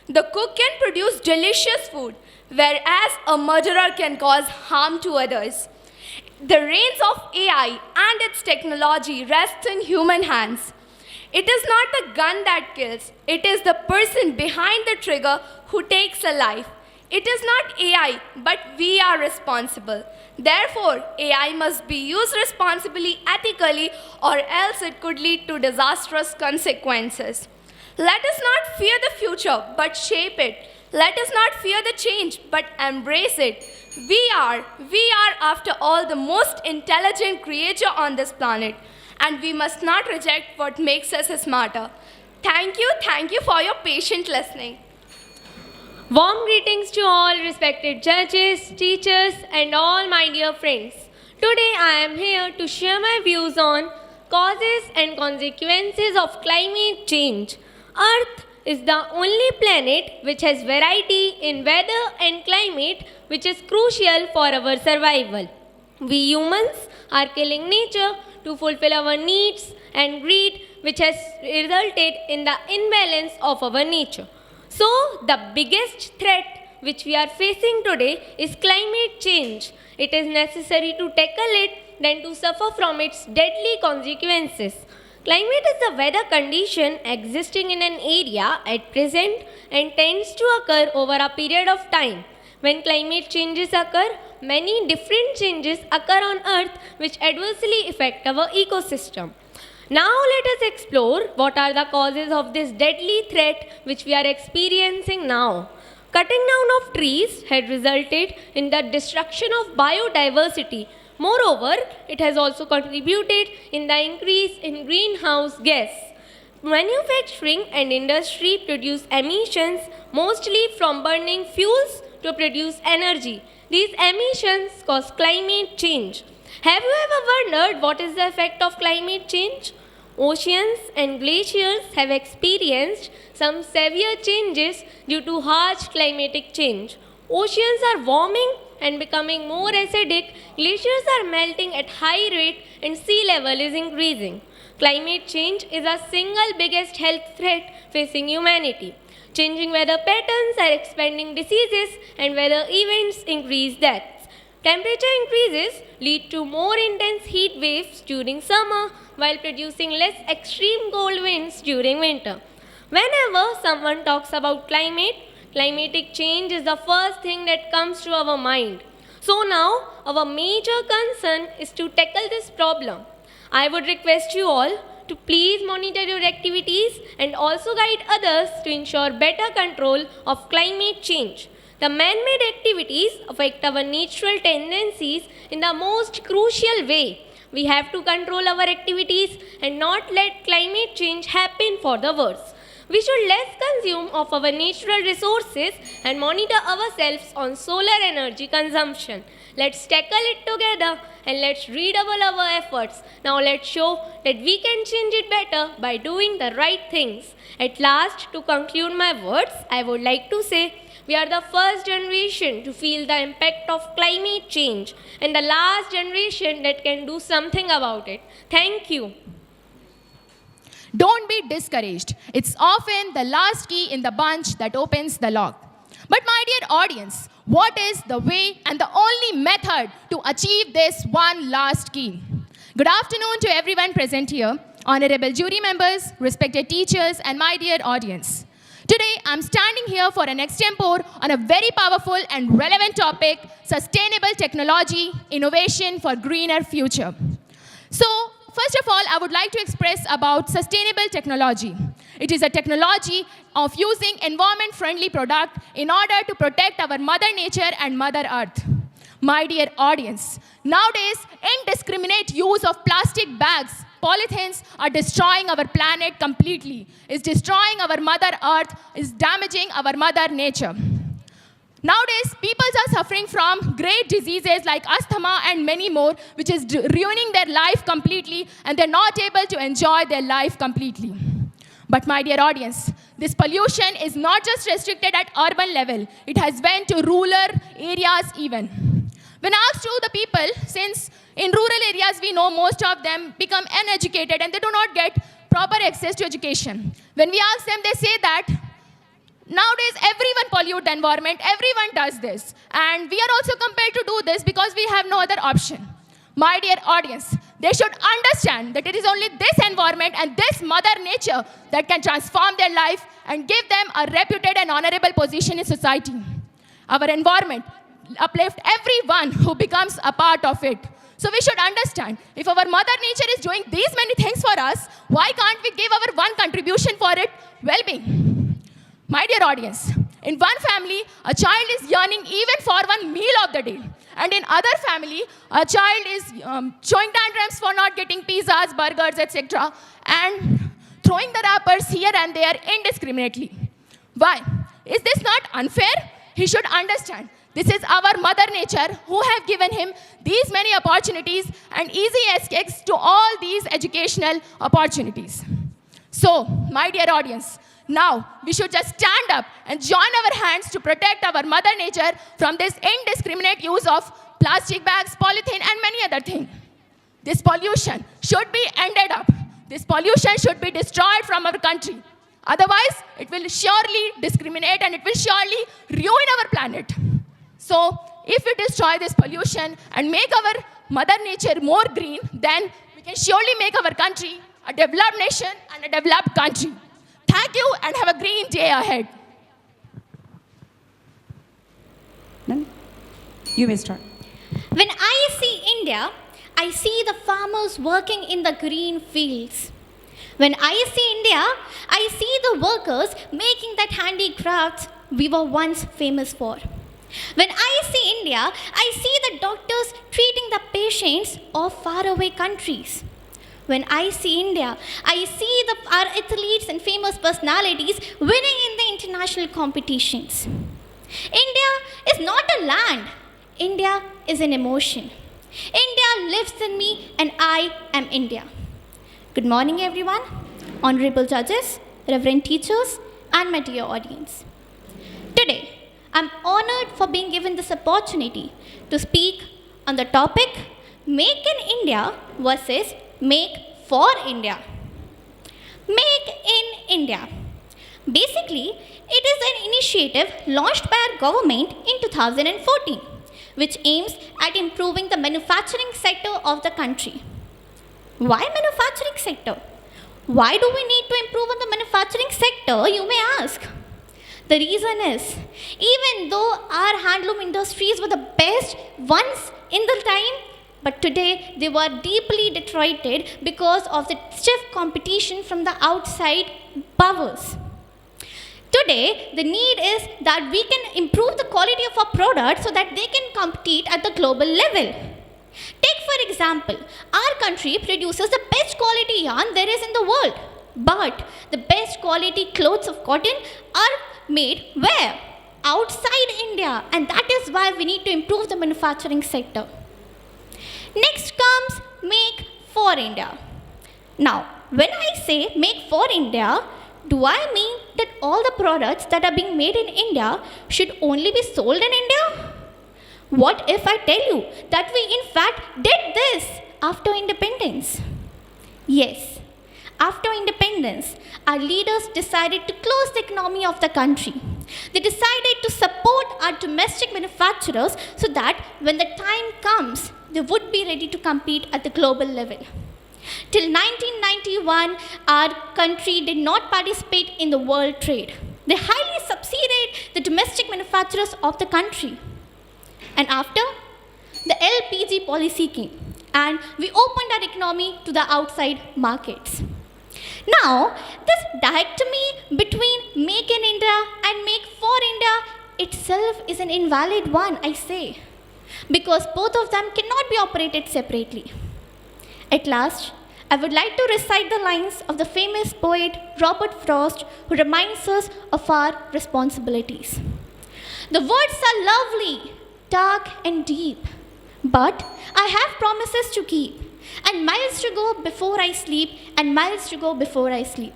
The cook can produce delicious food, whereas a murderer can cause harm to others. The reins of AI and its technology rest in human hands. It is not the gun that kills, it is the person behind the trigger who takes a life. It is not AI, but we are responsible. Therefore, AI must be used responsibly, ethically, or else it could lead to disastrous consequences. Let us not fear the future, but shape it. Let us not fear the change, but embrace it. We are, after all, the most intelligent creature on this planet. and we must not reject what makes us smarter. Thank you for your patient listening. Warm greetings to all respected judges, teachers, and all my dear friends. Today I am here to share my views on causes and consequences of climate change. Earth is the only planet which has variety in weather and climate, which is crucial for our survival. We humans are killing nature to fulfill our needs and greed, which has resulted in the imbalance of our nature. So, the biggest threat which we are facing today is climate change. It is necessary to tackle it than to suffer from its deadly consequences. Climate is the weather condition existing in an area at present and tends to occur over a period of time. When climate changes occur, many different changes occur on Earth which adversely affect our ecosystem. Now let us explore what are the causes of this deadly threat which we are experiencing now. Cutting down of trees had resulted in the destruction of biodiversity. Moreover, it has also contributed in the increase in greenhouse gas. Manufacturing and industry produce emissions mostly from burning fuels to produce energy. These emissions cause climate change. Have you ever wondered what is the effect of climate change? Oceans and glaciers have experienced some severe changes due to harsh climatic change. Oceans are warming and becoming more acidic, glaciers are melting at high rate, and sea level is increasing. Climate change is the single biggest health threat facing humanity. Changing weather patterns are expanding diseases and weather events increase deaths. Temperature increases lead to more intense heat waves during summer while producing less extreme cold winds during winter. Whenever someone talks about climate, climatic change is the first thing that comes to our mind. So now, our major concern is to tackle this problem. I would request you all to please monitor your activities and also guide others to ensure better control of climate change. The man-made activities affect our natural tendencies in the most crucial way. We have to control our activities and not let climate change happen for the worse. We should less consume of our natural resources and monitor ourselves on solar energy consumption. Let's tackle it together and let's redouble our efforts. Now let's show that we can change it better by doing the right things. At last, to conclude my words, I would like to say we are the first generation to feel the impact of climate change and the last generation that can do something about it. Thank you. Don't be discouraged. It's often the last key in the bunch that opens the lock. But my dear audience, what is the way and the only method to achieve this one last key? Good afternoon to everyone present here, honorable jury members, respected teachers, and my dear audience. Today, I'm standing here for an extempore on a very powerful and relevant topic, sustainable technology, innovation for greener future. So, first of all, I would like to express about sustainable technology. It is a technology of using environment-friendly product in order to protect our Mother Nature and Mother Earth. My dear audience, nowadays, indiscriminate use of plastic bags, polythenes are destroying our planet completely. It's destroying our Mother Earth, is damaging our Mother Nature. Nowadays, people are suffering from great diseases like asthma and many more, which is ruining their life completely, and they're not able to enjoy their life completely. But my dear audience, this pollution is not just restricted at urban level. It has went to rural areas even. When asked to the people, since in rural areas we know most of them become uneducated and they do not get proper access to education. When we ask them, they say that nowadays, everyone pollute the environment, everyone does this. And we are also compelled to do this because we have no other option. My dear audience, they should understand that it is only this environment and this Mother Nature that can transform their life and give them a reputed and honorable position in society. Our environment uplifts everyone who becomes a part of it. So we should understand, if our Mother Nature is doing these many things for us, why can't we give our one contribution for it well-being? My dear audience, in one family, a child is yearning even for one meal of the day. and in other family, a child is showing tantrums for not getting pizzas, burgers, etc., and throwing the wrappers here and there indiscriminately. Why? Is this not unfair? He should understand. This is our mother nature who have given him these many opportunities and easy escapes to all these educational opportunities. So, my dear audience, now we should just stand up and join our hands to protect our mother nature from this indiscriminate use of plastic bags, polythene, and many other things. This pollution should be ended up. This pollution should be destroyed from our country. Otherwise, it will surely discriminate and it will surely ruin our planet. So, if we destroy this pollution and make our mother nature more green, then we can surely make our country a developed nation and a developed country. Thank you and have a green day ahead. Then you may start. When I see India, I see the farmers working in the green fields. When I see India, I see the workers making that handicrafts we were once famous for. When I see India, I see the doctors treating the patients of faraway countries. When I see India, I see our athletes and famous personalities winning in the international competitions. India is not a land. India is an emotion. India lives in me and I am India. Good morning, everyone, honorable judges, reverend teachers, and my dear audience. Today, I'm honored for being given this opportunity to speak on the topic Make in India versus Make for India. Make in India. Basically, it is an initiative launched by our government in 2014, which aims at improving the manufacturing sector of the country. Why manufacturing sector? Why do we need to improve on the manufacturing sector, you may ask? The reason is, even though our handloom industries were the best once in the time, but today they were deeply deteriorated because of the stiff competition from the outside powers. Today, the need is that we can improve the quality of our products so that they can compete at the global level. Take for example, our country produces the best quality yarn there is in the world, but the best quality clothes of cotton are made where? Outside India, and that is why we need to improve the manufacturing sector. Next comes Make for India. Now, when I say Make for India, do I mean that all the products that are being made in India should only be sold in India? What if I tell you that we in fact did this after independence? Yes, after independence, our leaders decided to close the economy of the country. They decided to support our domestic manufacturers so that when the time comes, they would be ready to compete at the global level. Till 1991, our country did not participate in the world trade. They highly subsidized the domestic manufacturers of the country. And after, the LPG policy came, and we opened our economy to the outside markets. Now, this dichotomy between Make in India and Make for India itself is an invalid one, I say, because both of them cannot be operated separately. At last, I would like to recite the lines of the famous poet Robert Frost, who reminds us of our responsibilities. The words are lovely, dark and deep, but I have promises to keep, and miles to go before I sleep, and miles to go before I sleep.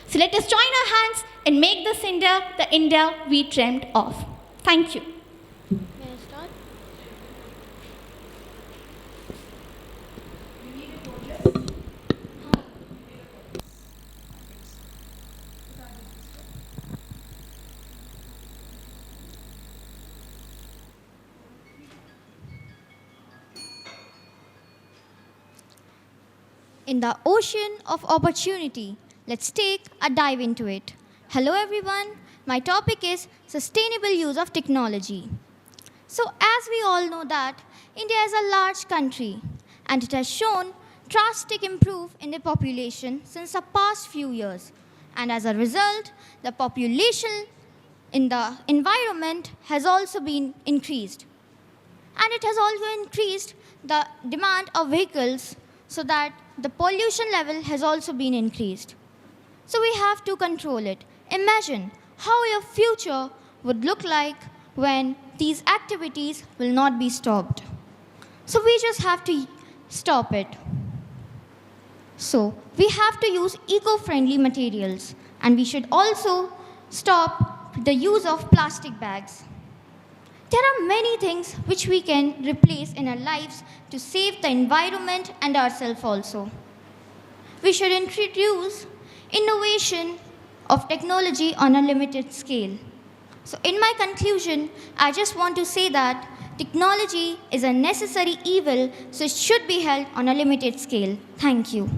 So let us join our hands and make this India the India we dreamed of. Thank you. May I start? In the ocean of opportunity, let's take a dive into it. Hello everyone, my topic is sustainable use of technology. So as we all know that India is a large country and it has shown drastic improve in the population since the past few years. And as a result, the population in the environment has also been increased. and it has also increased the demand of vehicles so that the pollution level has also been increased. So we have to control it. Imagine how your future would look like when these activities will not be stopped. So we just have to stop it. So we have to use eco-friendly materials, and we should also stop the use of plastic bags. There are many things which we can replace in our lives to save the environment and ourselves also. We should introduce innovation of technology on a limited scale. So in my conclusion, I just want to say that technology is a necessary evil, so it should be held on a limited scale. Thank you.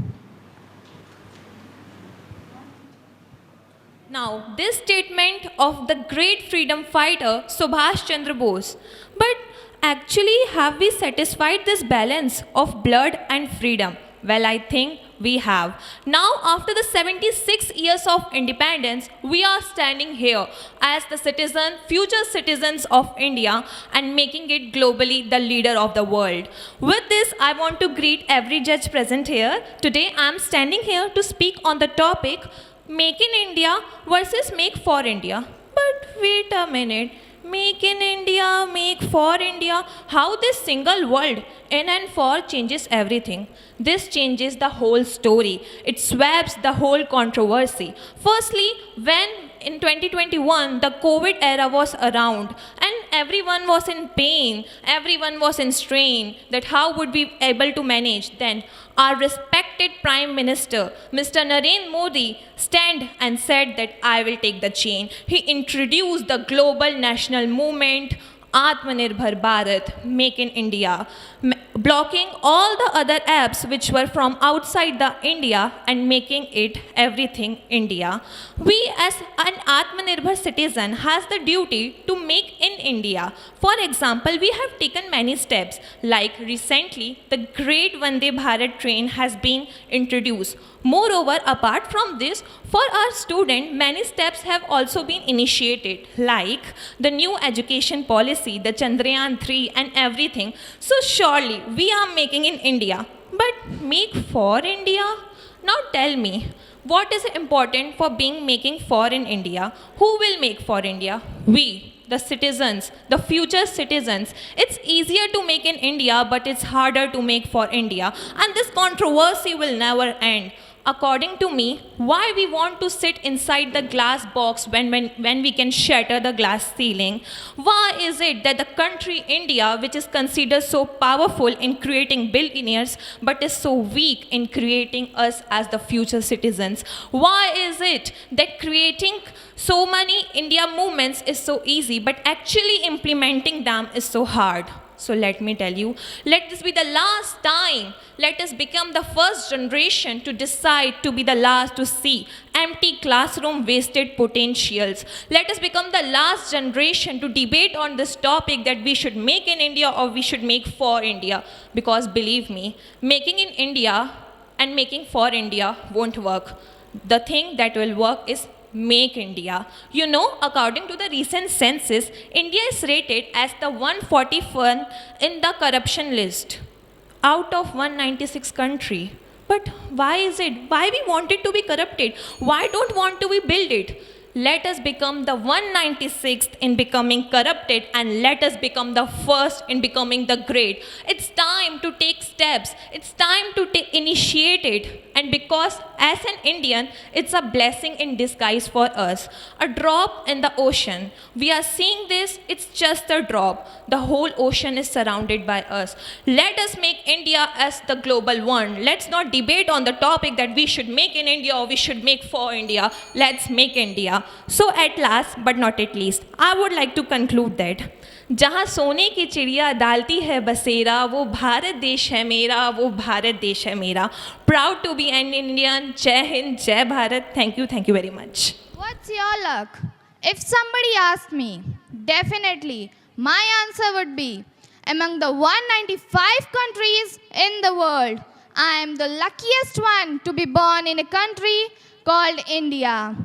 Now, this statement of the great freedom fighter Subhash Chandra Bose. But actually, have we satisfied this balance of blood and freedom? Well, I think we have. Now, after the 76 years of independence, we are standing here as the future citizens of India and making it globally the leader of the world. With this, I want to greet every judge present here. Today, I am standing here to speak on the topic Make in India versus Make for India. But wait a minute. Make in India, make for India. How this single word, in and for, changes everything. This changes the whole story. It swaps the whole controversy. Firstly, when in 2021 the COVID era was around and everyone was in pain, everyone was in strain, that how would we be able to manage, then our respected Prime Minister, Mr. Narendra Modi, stand and said that I will take the chain. He introduced the global national movement, Atmanirbhar Bharat, Make in India, blocking all the other apps which were from outside the India and making it everything India. We as an Atmanirbhar citizen has the duty to make in India. For example, we have taken many steps, like recently the great Vande Bharat train has been introduced. Moreover, apart from this, for our student, many steps have also been initiated, like the new education policy, the Chandrayaan 3 and everything. So surely we are making in India. But make for India? Now tell me, what is important for being making for in India? Who will make for India? We, the citizens, the future citizens. It's easier to make in India, but it's harder to make for India. And this controversy will never end. According to me, why we want to sit inside the glass box when we can shatter the glass ceiling? Why is it that the country India, which is considered so powerful in creating billionaires, but is so weak in creating us as the future citizens? Why is it that creating so many India movements is so easy, but actually implementing them is so hard? So let me tell you, let this be the last time. Let us become the first generation to decide to be the last to see empty classroom wasted potentials. Let us become the last generation to debate on this topic that we should make in India or we should make for India. Because believe me, making in India and making for India won't work. The thing that will work is Make India. You know, according to the recent census, India is rated as the 141st in the corruption list out of 196 country. But why is it? Why we want it to be corrupted? Why don't want to we build it? Let us become the 196th in becoming corrupted, and let us become the first in becoming the great. It's time to take steps. It's time to initiate it. And because as an Indian, it's a blessing in disguise for us. A drop in the ocean. We are seeing this, it's just a drop. The whole ocean is surrounded by us. Let us make India as the global one. Let's not debate on the topic that we should make in India or we should make for India. Let's make India. So at last, but not at least, I would like to conclude that जहाँ सोने की चिड़िया डालती है बसेरा, वो भारत देश है मेरा, वो भारत देश है मेरा. Proud to be an Indian. Jai Hind, Jai Bharat. Thank you very much. What's your luck? If somebody asked me, definitely my answer would be among the 195 countries in the world, I am the luckiest one to be born in a country called India.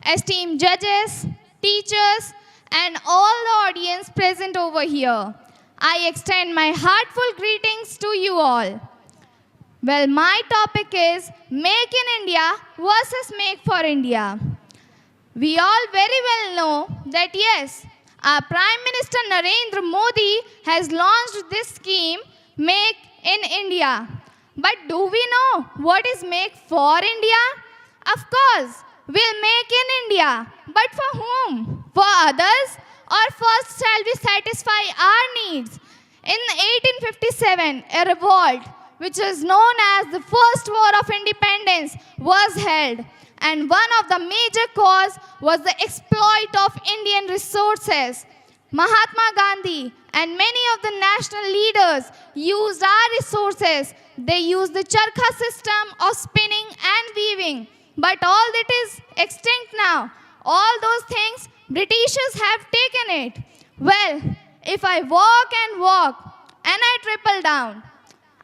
Esteemed judges, teachers, and all the audience present over here, I extend my heartful greetings to you all. Well, my topic is Make in India versus Make for India. We all very well know that yes, our Prime Minister Narendra Modi has launched this scheme, Make in India. But do we know what is Make for India? Of course, we'll make in India. But for whom? For others? Or first shall we satisfy our needs? In 1857, a revolt, which is known as the First War of Independence, was held. And one of the major cause was the exploit of Indian resources. Mahatma Gandhi and many of the national leaders used our resources. They used the charkha system of spinning and weaving. But all that is extinct now. All those things, Britishers have taken it. Well, if I walk and walk and I triple down,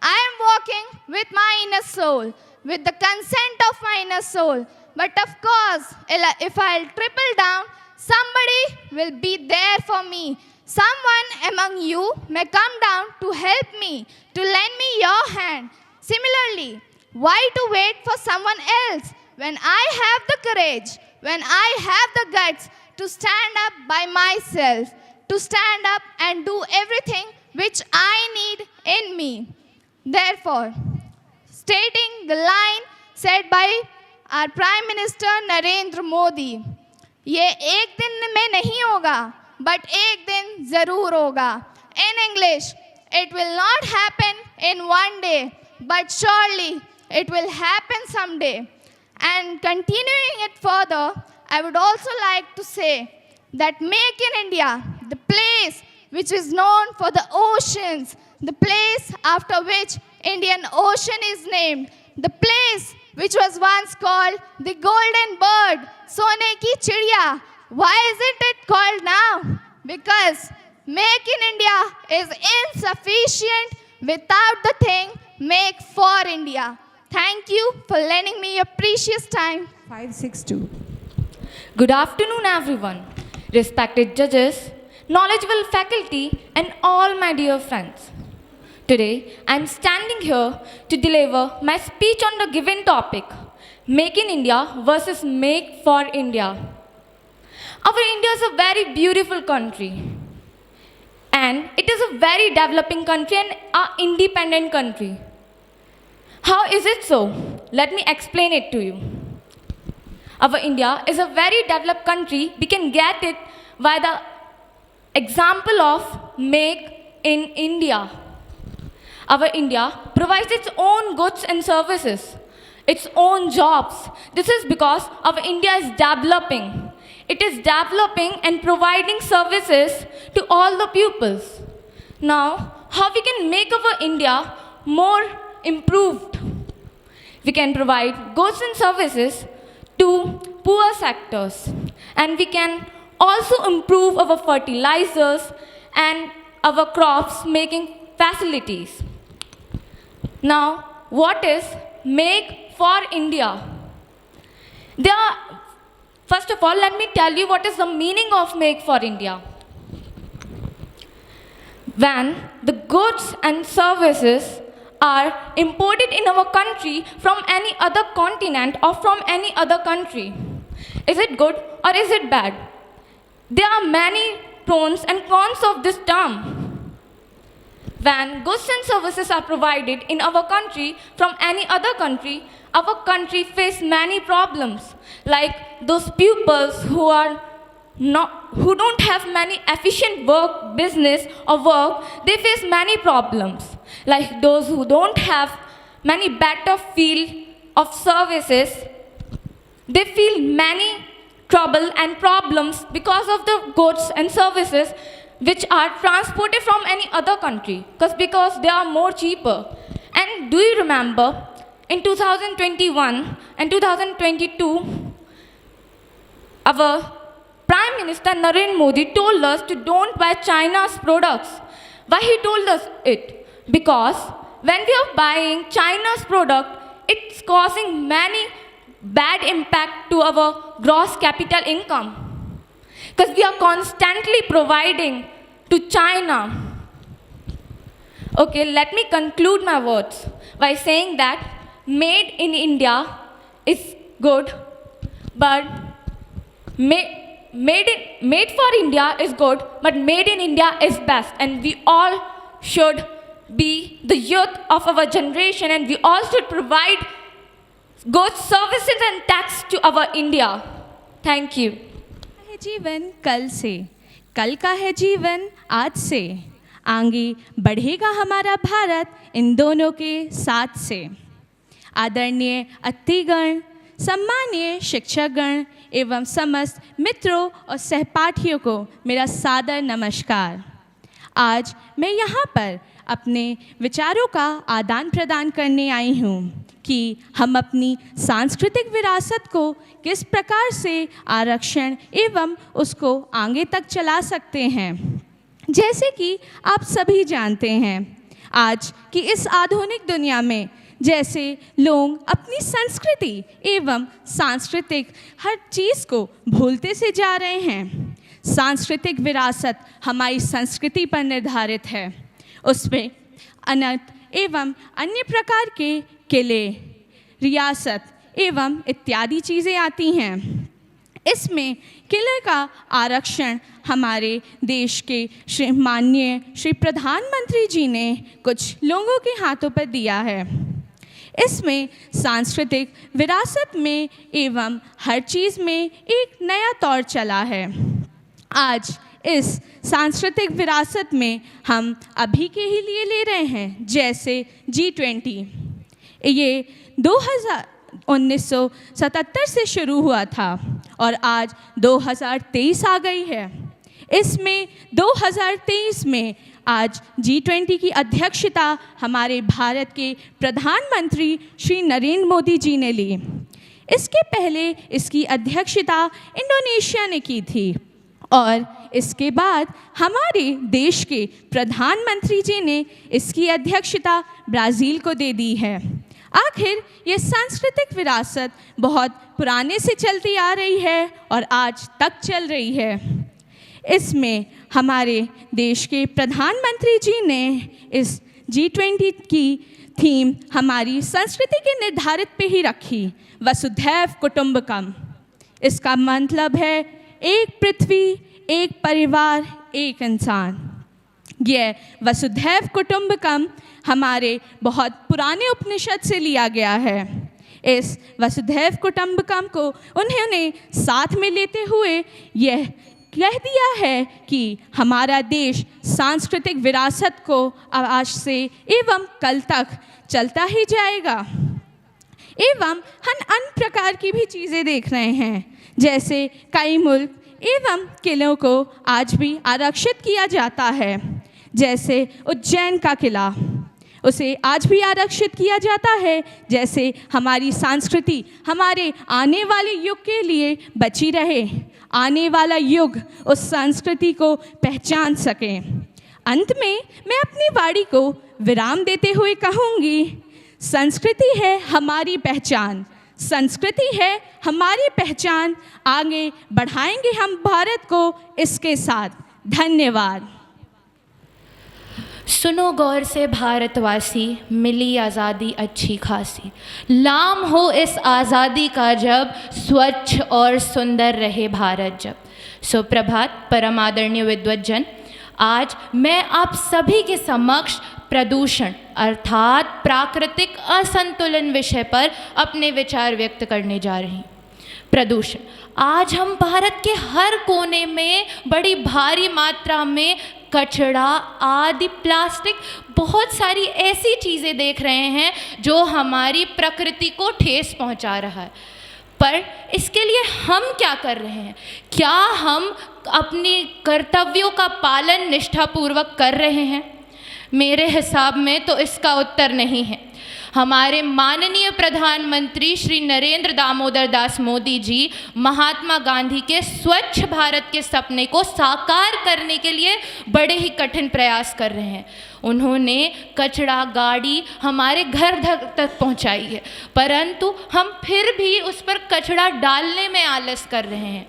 I am walking with my inner soul, with the consent of my inner soul. But of course, if I'll triple down, somebody will be there for me. Someone among you may come down to help me, to lend me your hand. Similarly, why to wait for someone else when I have the courage, when I have the guts to stand up by myself, to stand up and do everything which I need in me. Therefore, stating the line said by our Prime Minister Narendra Modi, ये एक दिन में नहीं होगा, but एक दिन जरूर होगा. In English, it will not happen in one day, but surely it will happen someday. And continuing it further, I would also like to say that Make in India, the place which is known for the oceans, the place after which Indian Ocean is named, the place which was once called the Golden Bird, Sone ki Chidiya. Why isn't it called now? Because Make in India is insufficient without the thing Make for India. Thank you for lending me your precious time. 562. Good afternoon, everyone. Respected judges, knowledgeable faculty, and all my dear friends. Today, I am standing here to deliver my speech on the given topic, Make in India versus Make for India. Our India is a very beautiful country. And it is a very developing country and an independent country. How is it so? Let me explain it to you. Our India is a very developed country. We can get it by the example of Make in India. Our India provides its own goods and services, its own jobs. This is because our India is developing. It is developing and providing services to all the pupils. Now, how we can make our India more improved? We can provide goods and services to poor sectors, and we can also improve our fertilizers and our crops making facilities. Now, what is Make for India? First of all, let me tell you what is the meaning of Make for India. When the goods and services are imported in our country from any other continent or from any other country, is it good or is it bad? There are many pros and cons of this term. When goods and services are provided in our country from any other country, our country faces many problems, like those pupils who don't have many efficient business or work, they face many problems. Like those who don't have many better field of services, they feel many trouble and problems because of the goods and services which are transported from any other country, because they are more cheaper. And do you remember, in 2021 and 2022, our Prime Minister Narendra Modi told us to don't buy China's products. Why he told us it? Because when we are buying China's product, it's causing many bad impact to our gross capital income. Because we are constantly providing to China. Okay, let me conclude my words by saying that made in India is good, but made for India is good, but made in India is best, and we all should be the youth of our generation, and we all should provide good services and tax to our India. Thank you. है जीवन कल से, कल का है जीवन आज से, आगे बढ़ेगा हमारा भारत इन दोनों के साथ से। आदरणीय अतिथिगण, सम्मानीय शिक्षकगण एवं समस्त मित्रों और सहपाठियों को मेरा सादर नमस्कार। आज मैं यहाँ पर अपने विचारों का आदान प्रदान करने आई हूँ कि हम अपनी सांस्कृतिक विरासत को किस प्रकार से आरक्षण एवं उसको आगे तक चला सकते हैं। जैसे कि आप सभी जानते हैं, आज की इस आधुनिक दुनिया में जैसे लोग अपनी संस्कृति एवं सांस्कृतिक हर चीज़ को भूलते से जा रहे हैं। सांस्कृतिक विरासत हमारी संस्कृति पर निर्धारित है। उसमें अनंत एवं अन्य प्रकार के किले, रियासत एवं इत्यादि चीज़ें आती हैं। इसमें किले का आरक्षण हमारे देश के माननीय श्री प्रधानमंत्री जी ने कुछ लोगों के हाथों पर दिया है। इसमें सांस्कृतिक विरासत में एवं हर चीज़ में एक नया दौर चला है। आज इस सांस्कृतिक विरासत में हम अभी के ही लिए ले रहे हैं, जैसे G20। ये 1977 से शुरू हुआ था और आज 2023 आ गई है। इसमें 2023 में आज G20 की अध्यक्षता हमारे भारत के प्रधानमंत्री श्री नरेंद्र मोदी जी ने ली। इसके पहले इसकी अध्यक्षता इंडोनेशिया ने की थी और इसके बाद हमारे देश के प्रधानमंत्री जी ने इसकी अध्यक्षता ब्राज़ील को दे दी है। आखिर ये सांस्कृतिक विरासत बहुत पुराने से चलती आ रही है और आज तक चल रही है। इसमें हमारे देश के प्रधानमंत्री जी ने इस G20 की थीम हमारी संस्कृति के निर्धारित पे ही रखी, वसुधैव कुटुंबकम। इसका मतलब है एक पृथ्वी, एक परिवार, एक इंसान। यह वसुधैव कुटुंबकम हमारे बहुत पुराने उपनिषद से लिया गया है। इस वसुधैव कुटुंबकम को उन्होंने साथ में लेते हुए यह कह दिया है कि हमारा देश सांस्कृतिक विरासत को आज से एवं कल तक चलता ही जाएगा। एवं हम अन्य प्रकार की भी चीज़ें देख रहे हैं, जैसे कई मुल्क एवं किलों को आज भी आरक्षित किया जाता है। जैसे उज्जैन का किला, उसे आज भी आरक्षित किया जाता है, जैसे हमारी संस्कृति हमारे आने वाले युग के लिए बची रहे, आने वाला युग उस संस्कृति को पहचान सके। अंत में मैं अपनी वाणी को विराम देते हुए कहूँगी, संस्कृति है हमारी पहचान, संस्कृति है हमारी पहचान, आगे बढ़ाएंगे हम भारत को इसके साथ। धन्यवाद। सुनो गौर से भारतवासी, मिली आज़ादी अच्छी खासी, लाम हो इस आज़ादी का जब, स्वच्छ और सुंदर रहे भारत जब। सुप्रभात परम आदरणीय विद्वज्जन, आज मैं आप सभी के समक्ष प्रदूषण अर्थात प्राकृतिक असंतुलन विषय पर अपने विचार व्यक्त करने जा रही हूँ। प्रदूषण, आज हम भारत के हर कोने में बड़ी भारी मात्रा में कचरा आदि, प्लास्टिक, बहुत सारी ऐसी चीज़ें देख रहे हैं जो हमारी प्रकृति को ठेस पहुंचा रहा है। पर इसके लिए हम क्या कर रहे हैं? क्या हम अपनी कर्तव्यों का पालन निष्ठापूर्वक कर रहे हैं? मेरे हिसाब में तो इसका उत्तर नहीं है। हमारे माननीय प्रधानमंत्री श्री नरेंद्र दामोदर दास मोदी जी महात्मा गांधी के स्वच्छ भारत के सपने को साकार करने के लिए बड़े ही कठिन प्रयास कर रहे हैं। उन्होंने कचरा गाड़ी हमारे घर तक पहुंचाई है, परंतु हम फिर भी उस पर कचरा डालने में आलस कर रहे हैं।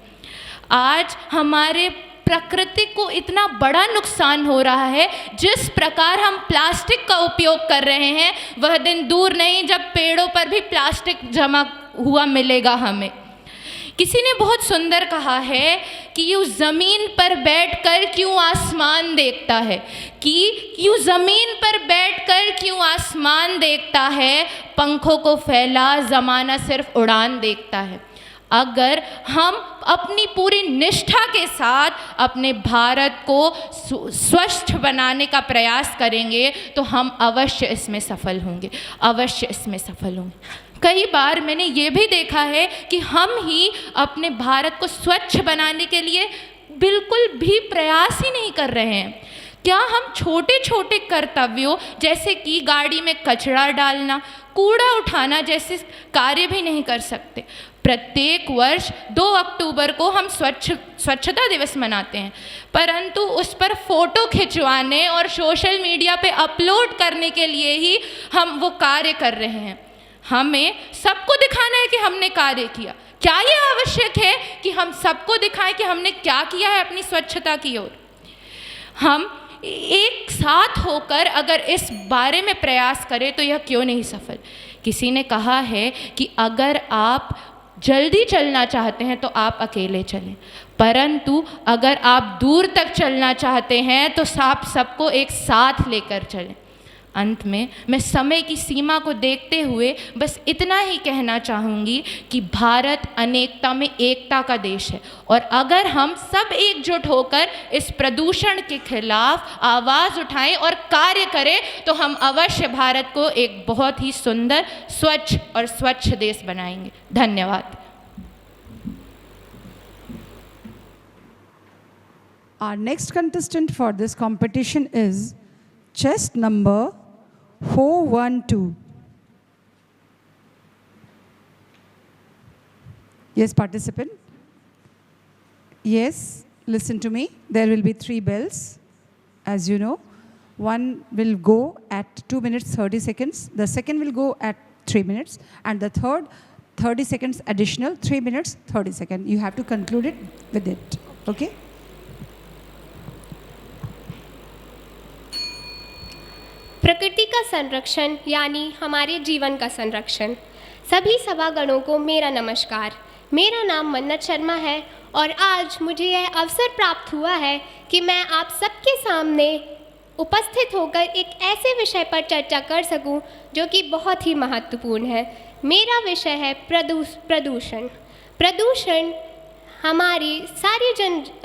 आज हमारे प्रकृति को इतना बड़ा नुकसान हो रहा है। जिस प्रकार हम प्लास्टिक का उपयोग कर रहे हैं, वह दिन दूर नहीं जब पेड़ों पर भी प्लास्टिक जमा हुआ मिलेगा हमें। किसी ने बहुत सुंदर कहा है कि यूँ ज़मीन पर बैठकर क्यों आसमान देखता है, कि यूँ ज़मीन पर बैठकर क्यों आसमान देखता है, पंखों को फैला ज़माना सिर्फ उड़ान देखता है। अगर हम अपनी पूरी निष्ठा के साथ अपने भारत को स्वच्छ बनाने का प्रयास करेंगे तो हम अवश्य इसमें सफल होंगे, अवश्य इसमें सफल होंगे। कई बार मैंने ये भी देखा है कि हम ही अपने भारत को स्वच्छ बनाने के लिए बिल्कुल भी प्रयास ही नहीं कर रहे हैं। क्या हम छोटे छोटे कर्तव्यों जैसे कि गाड़ी में कचरा डालना, कूड़ा उठाना जैसे कार्य भी नहीं कर सकते? प्रत्येक वर्ष 2 अक्टूबर को हम स्वच्छता दिवस मनाते हैं, परंतु उस पर फ़ोटो खिंचवाने और सोशल मीडिया पे अपलोड करने के लिए ही हम वो कार्य कर रहे हैं। हमें सबको दिखाना है कि हमने कार्य किया। क्या ये आवश्यक है कि हम सबको दिखाएं कि हमने क्या किया है अपनी स्वच्छता की ओर? हम एक साथ होकर अगर इस बारे में प्रयास करें तो यह क्यों नहीं सफल? किसी ने कहा है कि अगर आप जल्दी चलना चाहते हैं तो आप अकेले चलें, परंतु अगर आप दूर तक चलना चाहते हैं तो आप सबको एक साथ लेकर चलें। अंत में मैं समय की सीमा को देखते हुए बस इतना ही कहना चाहूँगी कि भारत अनेकता में एकता का देश है, और अगर हम सब एकजुट होकर इस प्रदूषण के खिलाफ आवाज़ उठाएं और कार्य करें तो हम अवश्य भारत को एक बहुत ही सुंदर, स्वच्छ और स्वच्छ देश बनाएंगे। धन्यवाद। Our next contestant for this competition is chest number 412. Yes, participant. Yes, listen to me. There will be 3 bells, as you know. One will go at 2 minutes 30 seconds. The second will go at 3 minutes. And the third, 30 seconds additional, 3 minutes 30 seconds. You have to conclude it with it. Okay? प्रकृति का संरक्षण यानी हमारे जीवन का संरक्षण। सभी सभागणों को मेरा नमस्कार। मेरा नाम मन्नत शर्मा है और आज मुझे यह अवसर प्राप्त हुआ है कि मैं आप सबके सामने उपस्थित होकर एक ऐसे विषय पर चर्चा कर सकूं जो कि बहुत ही महत्वपूर्ण है। मेरा विषय है प्रदूषण। प्रदूषण हमारी सारी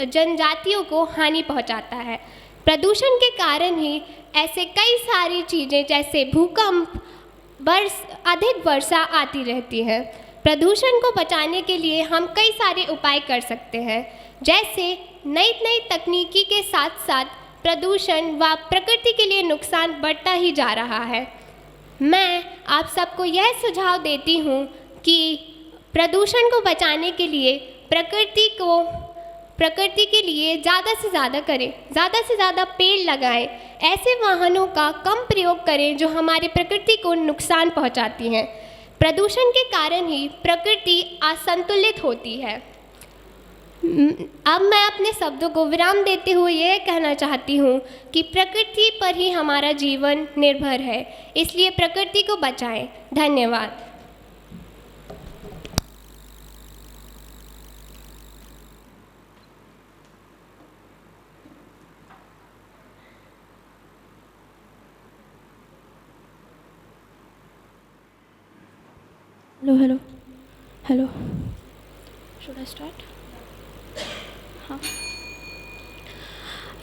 जनजातियों को हानि पहुंचाता है। प्रदूषण के कारण ही ऐसे कई सारी चीज़ें जैसे भूकंप, अधिक वर्षा आती रहती है। प्रदूषण को बचाने के लिए हम कई सारे उपाय कर सकते हैं, जैसे नई नई तकनीकी के साथ साथ प्रदूषण व प्रकृति के लिए नुकसान बढ़ता ही जा रहा है। मैं आप सबको यह सुझाव देती हूँ कि प्रदूषण को बचाने के लिए प्रकृति के लिए ज़्यादा से ज़्यादा करें, ज़्यादा से ज़्यादा पेड़ लगाएं, ऐसे वाहनों का कम प्रयोग करें जो हमारे प्रकृति को नुकसान पहुंचाती हैं। प्रदूषण के कारण ही प्रकृति असंतुलित होती है। अब मैं अपने शब्दों को विराम देते हुए यह कहना चाहती हूँ कि प्रकृति पर ही हमारा जीवन निर्भर है, इसलिए प्रकृति को बचाएं। धन्यवाद। Hello should I start? हाँ।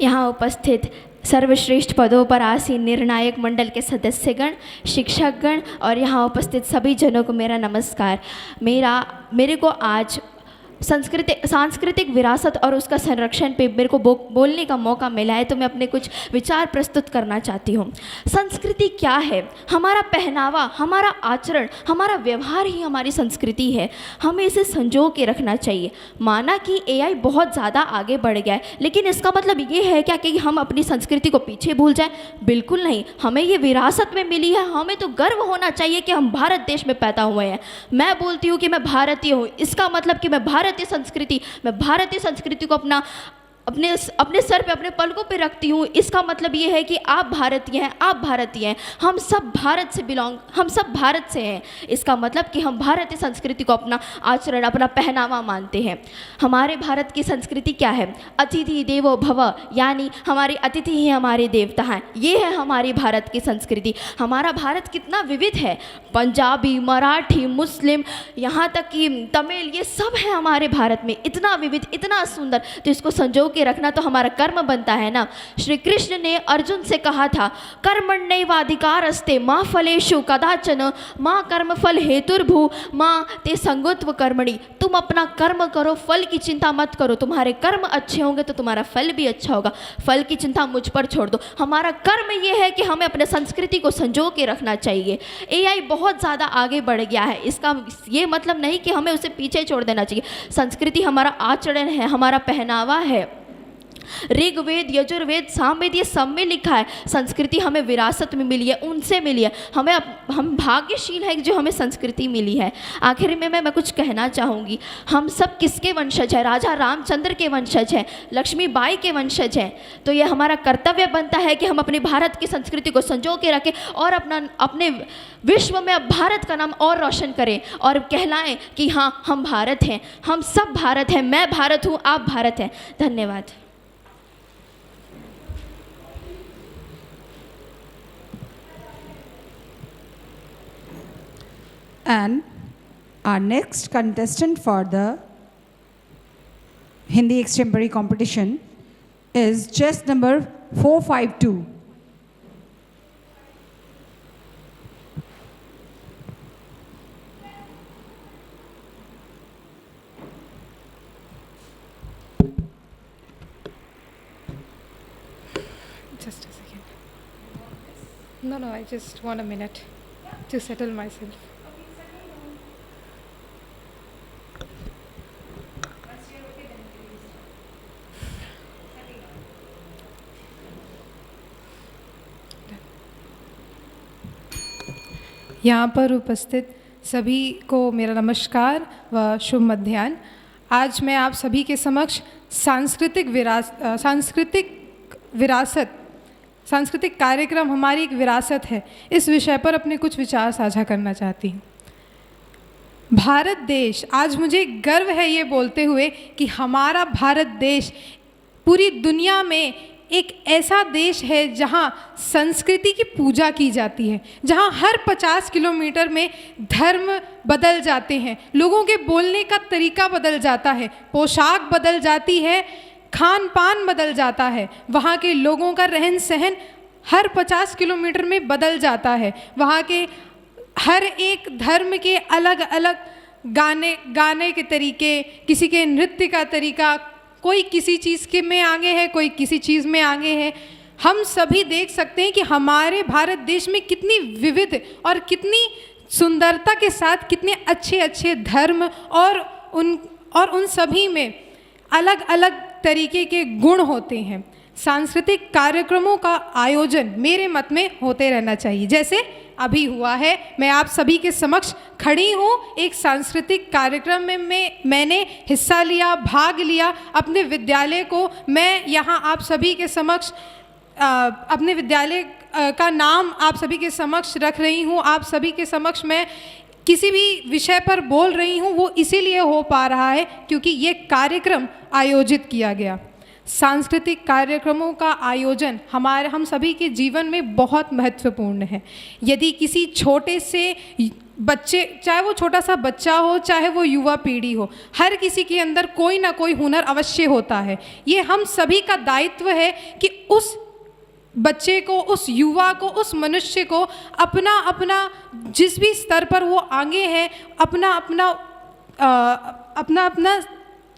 यहाँ उपस्थित सर्वश्रेष्ठ पदों पर आसीन निर्णायक मंडल के सदस्यगण, शिक्षकगण और यहाँ उपस्थित सभी जनों को मेरा नमस्कार। मेरे को आज सांस्कृतिक विरासत और उसका संरक्षण पे मेरे को बोलने का मौका मिला है, तो मैं अपने कुछ विचार प्रस्तुत करना चाहती हूँ। संस्कृति क्या है? हमारा पहनावा, हमारा आचरण, हमारा व्यवहार ही हमारी संस्कृति है। हमें इसे संजो के रखना चाहिए। माना कि एआई बहुत ज़्यादा आगे बढ़ गया है, लेकिन इसका मतलब ये है क्या कि हम अपनी संस्कृति को पीछे भूल जाएं? बिल्कुल नहीं। हमें ये विरासत में मिली है, हमें तो गर्व होना चाहिए कि हम भारत देश में पैदा हुए हैं। मैं बोलती हूँ कि मैं भारतीय हूँ, इसका मतलब कि मैं भारतीय संस्कृति को अपना अपने सर पे, अपने पलकों पे रखती हूँ, इसका मतलब ये है कि आप भारतीय हैं, आप भारतीय हैं, हम सब भारत से हैं। इसका मतलब कि हम भारतीय संस्कृति को अपना आचरण, अपना पहनावा मानते हैं। हमारे भारत की संस्कृति क्या है? अतिथि देवो भव, यानी हमारे अतिथि ही हमारे देवता हैं। ये है हमारी भारत की संस्कृति। हमारा भारत कितना विविध है, पंजाबी, मराठी, मुस्लिम, यहाँ तक कि तमिल, ये सब है हमारे भारत में। इतना विविध, इतना सुंदर, तो इसको संजो के रखना तो हमारा कर्म बनता है ना। श्री कृष्ण ने अर्जुन से कहा था, कर्मण्येवाधिकारस्ते मा फलेषु कदाचन मा कर्मफल हेतुर्भु मा ते संगोत्व कर्मणि। तुम अपना कर्म करो, फल की चिंता मत करो। तुम्हारे कर्म अच्छे होंगे तो तुम्हारा फल भी अच्छा होगा। फल की चिंता मुझ पर छोड़ दो। हमारा कर्म ये है कि हमें अपने संस्कृति को संजो के रखना चाहिए। एआई बहुत ज़्यादा आगे बढ़ गया है, इसका ये मतलब नहीं कि हमें उसे पीछे छोड़ देना चाहिए। संस्कृति हमारा आचरण है, हमारा पहनावा है। ऋग्वेद, यजुर्वेद, सामवेद, ये सब में लिखा है संस्कृति हमें विरासत में मिली है, उनसे मिली है। हम भाग्यशील हैं जो हमें संस्कृति मिली है। आखिर में मैं कुछ कहना चाहूँगी। हम सब किसके वंशज हैं? राजा रामचंद्र के वंशज हैं, लक्ष्मीबाई के वंशज हैं। तो ये हमारा कर्तव्य बनता है कि हम अपने भारत की संस्कृति को संजो के रखें और अपने विश्व में अब भारत का नाम और रोशन करें और कहलाएं कि हाँ, हम भारत हैं, हम सब भारत हैं, मैं भारत हूँ, आप भारत हैं। धन्यवाद। And our next contestant for the Hindi extempore competition is chess number 452. Just a second. No, I just want a minute to settle myself. यहाँ पर उपस्थित सभी को मेरा नमस्कार व शुभ मध्याह्न। आज मैं आप सभी के समक्ष सांस्कृतिक कार्यक्रम हमारी एक विरासत है, इस विषय पर अपने कुछ विचार साझा करना चाहती हूँ। भारत देश, आज मुझे गर्व है ये बोलते हुए कि हमारा भारत देश पूरी दुनिया में एक ऐसा देश है जहाँ संस्कृति की पूजा की जाती है, जहाँ हर 50 किलोमीटर में धर्म बदल जाते हैं, लोगों के बोलने का तरीका बदल जाता है, पोशाक बदल जाती है, खान पान बदल जाता है, वहाँ के लोगों का रहन सहन हर 50 किलोमीटर में बदल जाता है। वहाँ के हर एक धर्म के अलग अलग गाने के तरीके, किसी के नृत्य का तरीका, कोई किसी चीज़ के में आगे है, कोई किसी चीज़ में आगे है। हम सभी देख सकते हैं कि हमारे भारत देश में कितनी विविध और कितनी सुंदरता के साथ कितने अच्छे अच्छे धर्म और उन सभी में अलग अलग तरीके के गुण होते हैं। सांस्कृतिक कार्यक्रमों का आयोजन मेरे मत में होते रहना चाहिए, जैसे अभी हुआ है। मैं आप सभी के समक्ष खड़ी हूँ, एक सांस्कृतिक कार्यक्रम में मैंने हिस्सा लिया, भाग लिया। अपने विद्यालय को मैं यहाँ आप सभी के समक्ष अपने विद्यालय का नाम आप सभी के समक्ष रख रही हूँ। आप सभी के समक्ष मैं किसी भी विषय पर बोल रही हूँ, वो इसीलिए हो पा रहा है क्योंकि ये कार्यक्रम आयोजित किया गया। सांस्कृतिक कार्यक्रमों का आयोजन हम सभी के जीवन में बहुत महत्वपूर्ण है। यदि किसी छोटे से बच्चे, चाहे वो छोटा सा बच्चा हो, चाहे वो युवा पीढ़ी हो, हर किसी के अंदर कोई ना कोई हुनर अवश्य होता है। ये हम सभी का दायित्व है कि उस बच्चे को, उस युवा को, उस मनुष्य को अपना अपना जिस भी स्तर पर वो आगे है, अपना अपना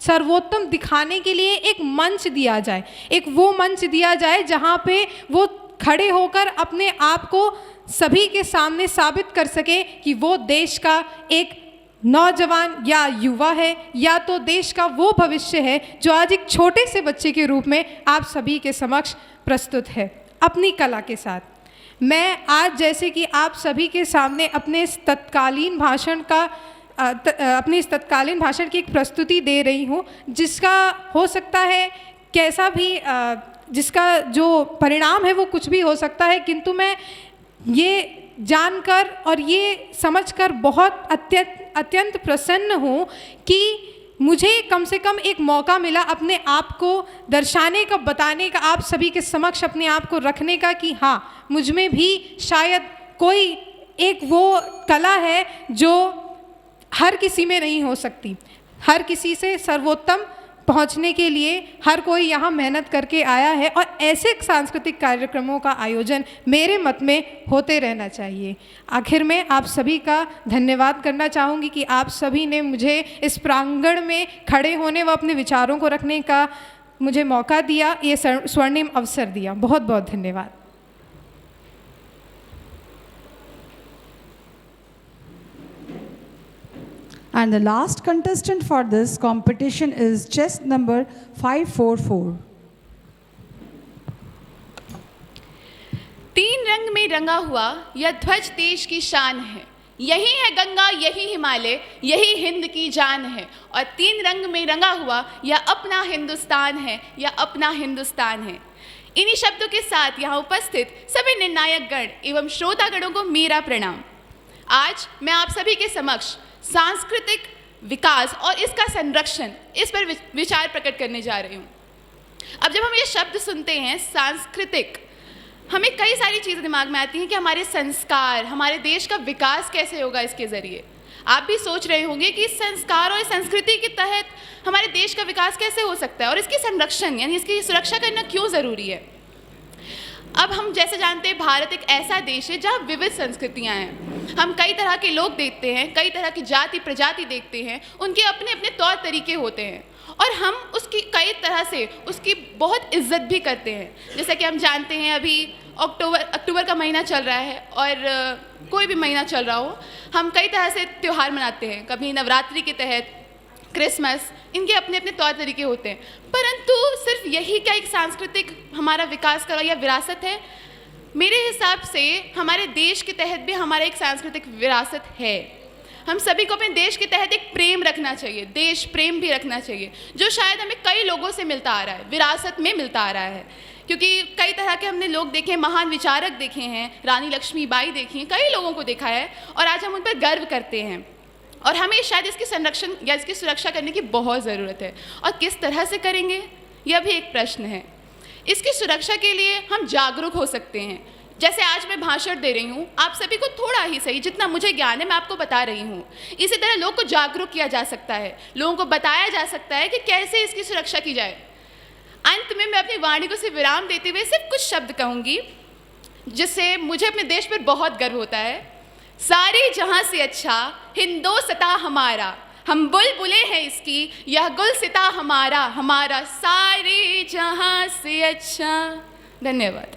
सर्वोत्तम दिखाने के लिए एक मंच दिया जाए, एक वो मंच दिया जाए जहाँ पे वो खड़े होकर अपने आप को सभी के सामने साबित कर सके कि वो देश का एक नौजवान या युवा है, या तो देश का वो भविष्य है जो आज एक छोटे से बच्चे के रूप में आप सभी के समक्ष प्रस्तुत है अपनी कला के साथ। मैं आज जैसे कि आप सभी के सामने अपने इस तत्कालीन भाषण की एक प्रस्तुति दे रही हूँ, जिसका हो सकता है कैसा भी जिसका जो परिणाम है वो कुछ भी हो सकता है, किंतु मैं ये जानकर और ये समझकर बहुत अत्यंत प्रसन्न हूँ कि मुझे कम से कम एक मौका मिला अपने आप को दर्शाने का, बताने का, आप सभी के समक्ष अपने आप को रखने का कि हाँ, मुझ में भी शायद कोई एक वो कला है जो हर किसी में नहीं हो सकती। हर किसी से सर्वोत्तम पहुंचने के लिए हर कोई यहाँ मेहनत करके आया है और ऐसे सांस्कृतिक कार्यक्रमों का आयोजन मेरे मत में होते रहना चाहिए। आखिर में आप सभी का धन्यवाद करना चाहूँगी कि आप सभी ने मुझे इस प्रांगण में खड़े होने व अपने विचारों को रखने का मुझे मौका दिया, ये स्वर्णिम अवसर दिया। बहुत बहुत धन्यवाद। And the last contestant for this competition is chest number 544. तीन रंग में रंगा हुआ यह ध्वज देश की शान है। यही है गंगा, यही हिमालय, यही हिंद की जान है। और तीन रंग में रंगा हुआ यह अपना हिंदुस्तान है, यह अपना हिंदुस्तान है। इन्हीं शब्दों के साथ यहाँ उपस्थित सभी निर्णायक गण एवं श्रोतागणों को मेरा प्रणाम। आज मैं आप सभी के समक्ष सांस्कृतिक विकास और इसका संरक्षण, इस पर विचार प्रकट करने जा रही हूँ। अब जब हम ये शब्द सुनते हैं सांस्कृतिक, हमें कई सारी चीज़ें दिमाग में आती हैं कि हमारे संस्कार, हमारे देश का विकास कैसे होगा इसके ज़रिए। आप भी सोच रहे होंगे कि इस संस्कार और संस्कृति के तहत हमारे देश का विकास कैसे हो सकता है और इसकी संरक्षण यानी इसकी सुरक्षा करना क्यों ज़रूरी है। अब हम जैसे जानते हैं भारत एक ऐसा देश है जहाँ विविध संस्कृतियाँ हैं। हम कई तरह के लोग देखते हैं, कई तरह की जाति प्रजाति देखते हैं, उनके अपने अपने तौर तरीके होते हैं और हम उसकी कई तरह से उसकी बहुत इज्जत भी करते हैं। जैसा कि हम जानते हैं अभी अक्टूबर का महीना चल रहा है और कोई भी महीना चल रहा हो, हम कई तरह से त्यौहार मनाते हैं। कभी नवरात्रि के तहत, क्रिसमस, इनके अपने अपने तौर तरीके होते हैं। परंतु सिर्फ यही क्या एक सांस्कृतिक हमारा विकास का या विरासत है? मेरे हिसाब से हमारे देश के तहत भी हमारा एक सांस्कृतिक विरासत है। हम सभी को अपने देश के तहत एक प्रेम रखना चाहिए, देश प्रेम भी रखना चाहिए, जो शायद हमें कई लोगों से मिलता आ रहा है, विरासत में मिलता आ रहा है। क्योंकि कई तरह के हमने लोग देखे हैं, महान विचारक देखे हैं, रानी लक्ष्मीबाई देखी हैं, कई लोगों को देखा है और आज हम उन पर गर्व करते हैं और हमें शायद इसकी संरक्षण या इसकी सुरक्षा करने की बहुत ज़रूरत है। और किस तरह से करेंगे, यह भी एक प्रश्न है। इसकी सुरक्षा के लिए हम जागरूक हो सकते हैं। जैसे आज मैं भाषण दे रही हूँ, आप सभी को थोड़ा ही सही जितना मुझे ज्ञान है मैं आपको बता रही हूँ। इसी तरह लोगों को जागरूक किया जा सकता है, लोगों को बताया जा सकता है कि कैसे इसकी सुरक्षा की जाए। अंत में मैं अपनी वाणी को सिर्फ विराम देते हुए सिर्फ कुछ शब्द कहूँगी जिससे मुझे अपने देश पर बहुत गर्व होता है। सारे जहाँ से अच्छा हिंदोस्तां हमारा, हम बुलबुलें हैं इसकी, यह गुलसिता हमारा, हमारा सारे जहाँ से अच्छा। धन्यवाद।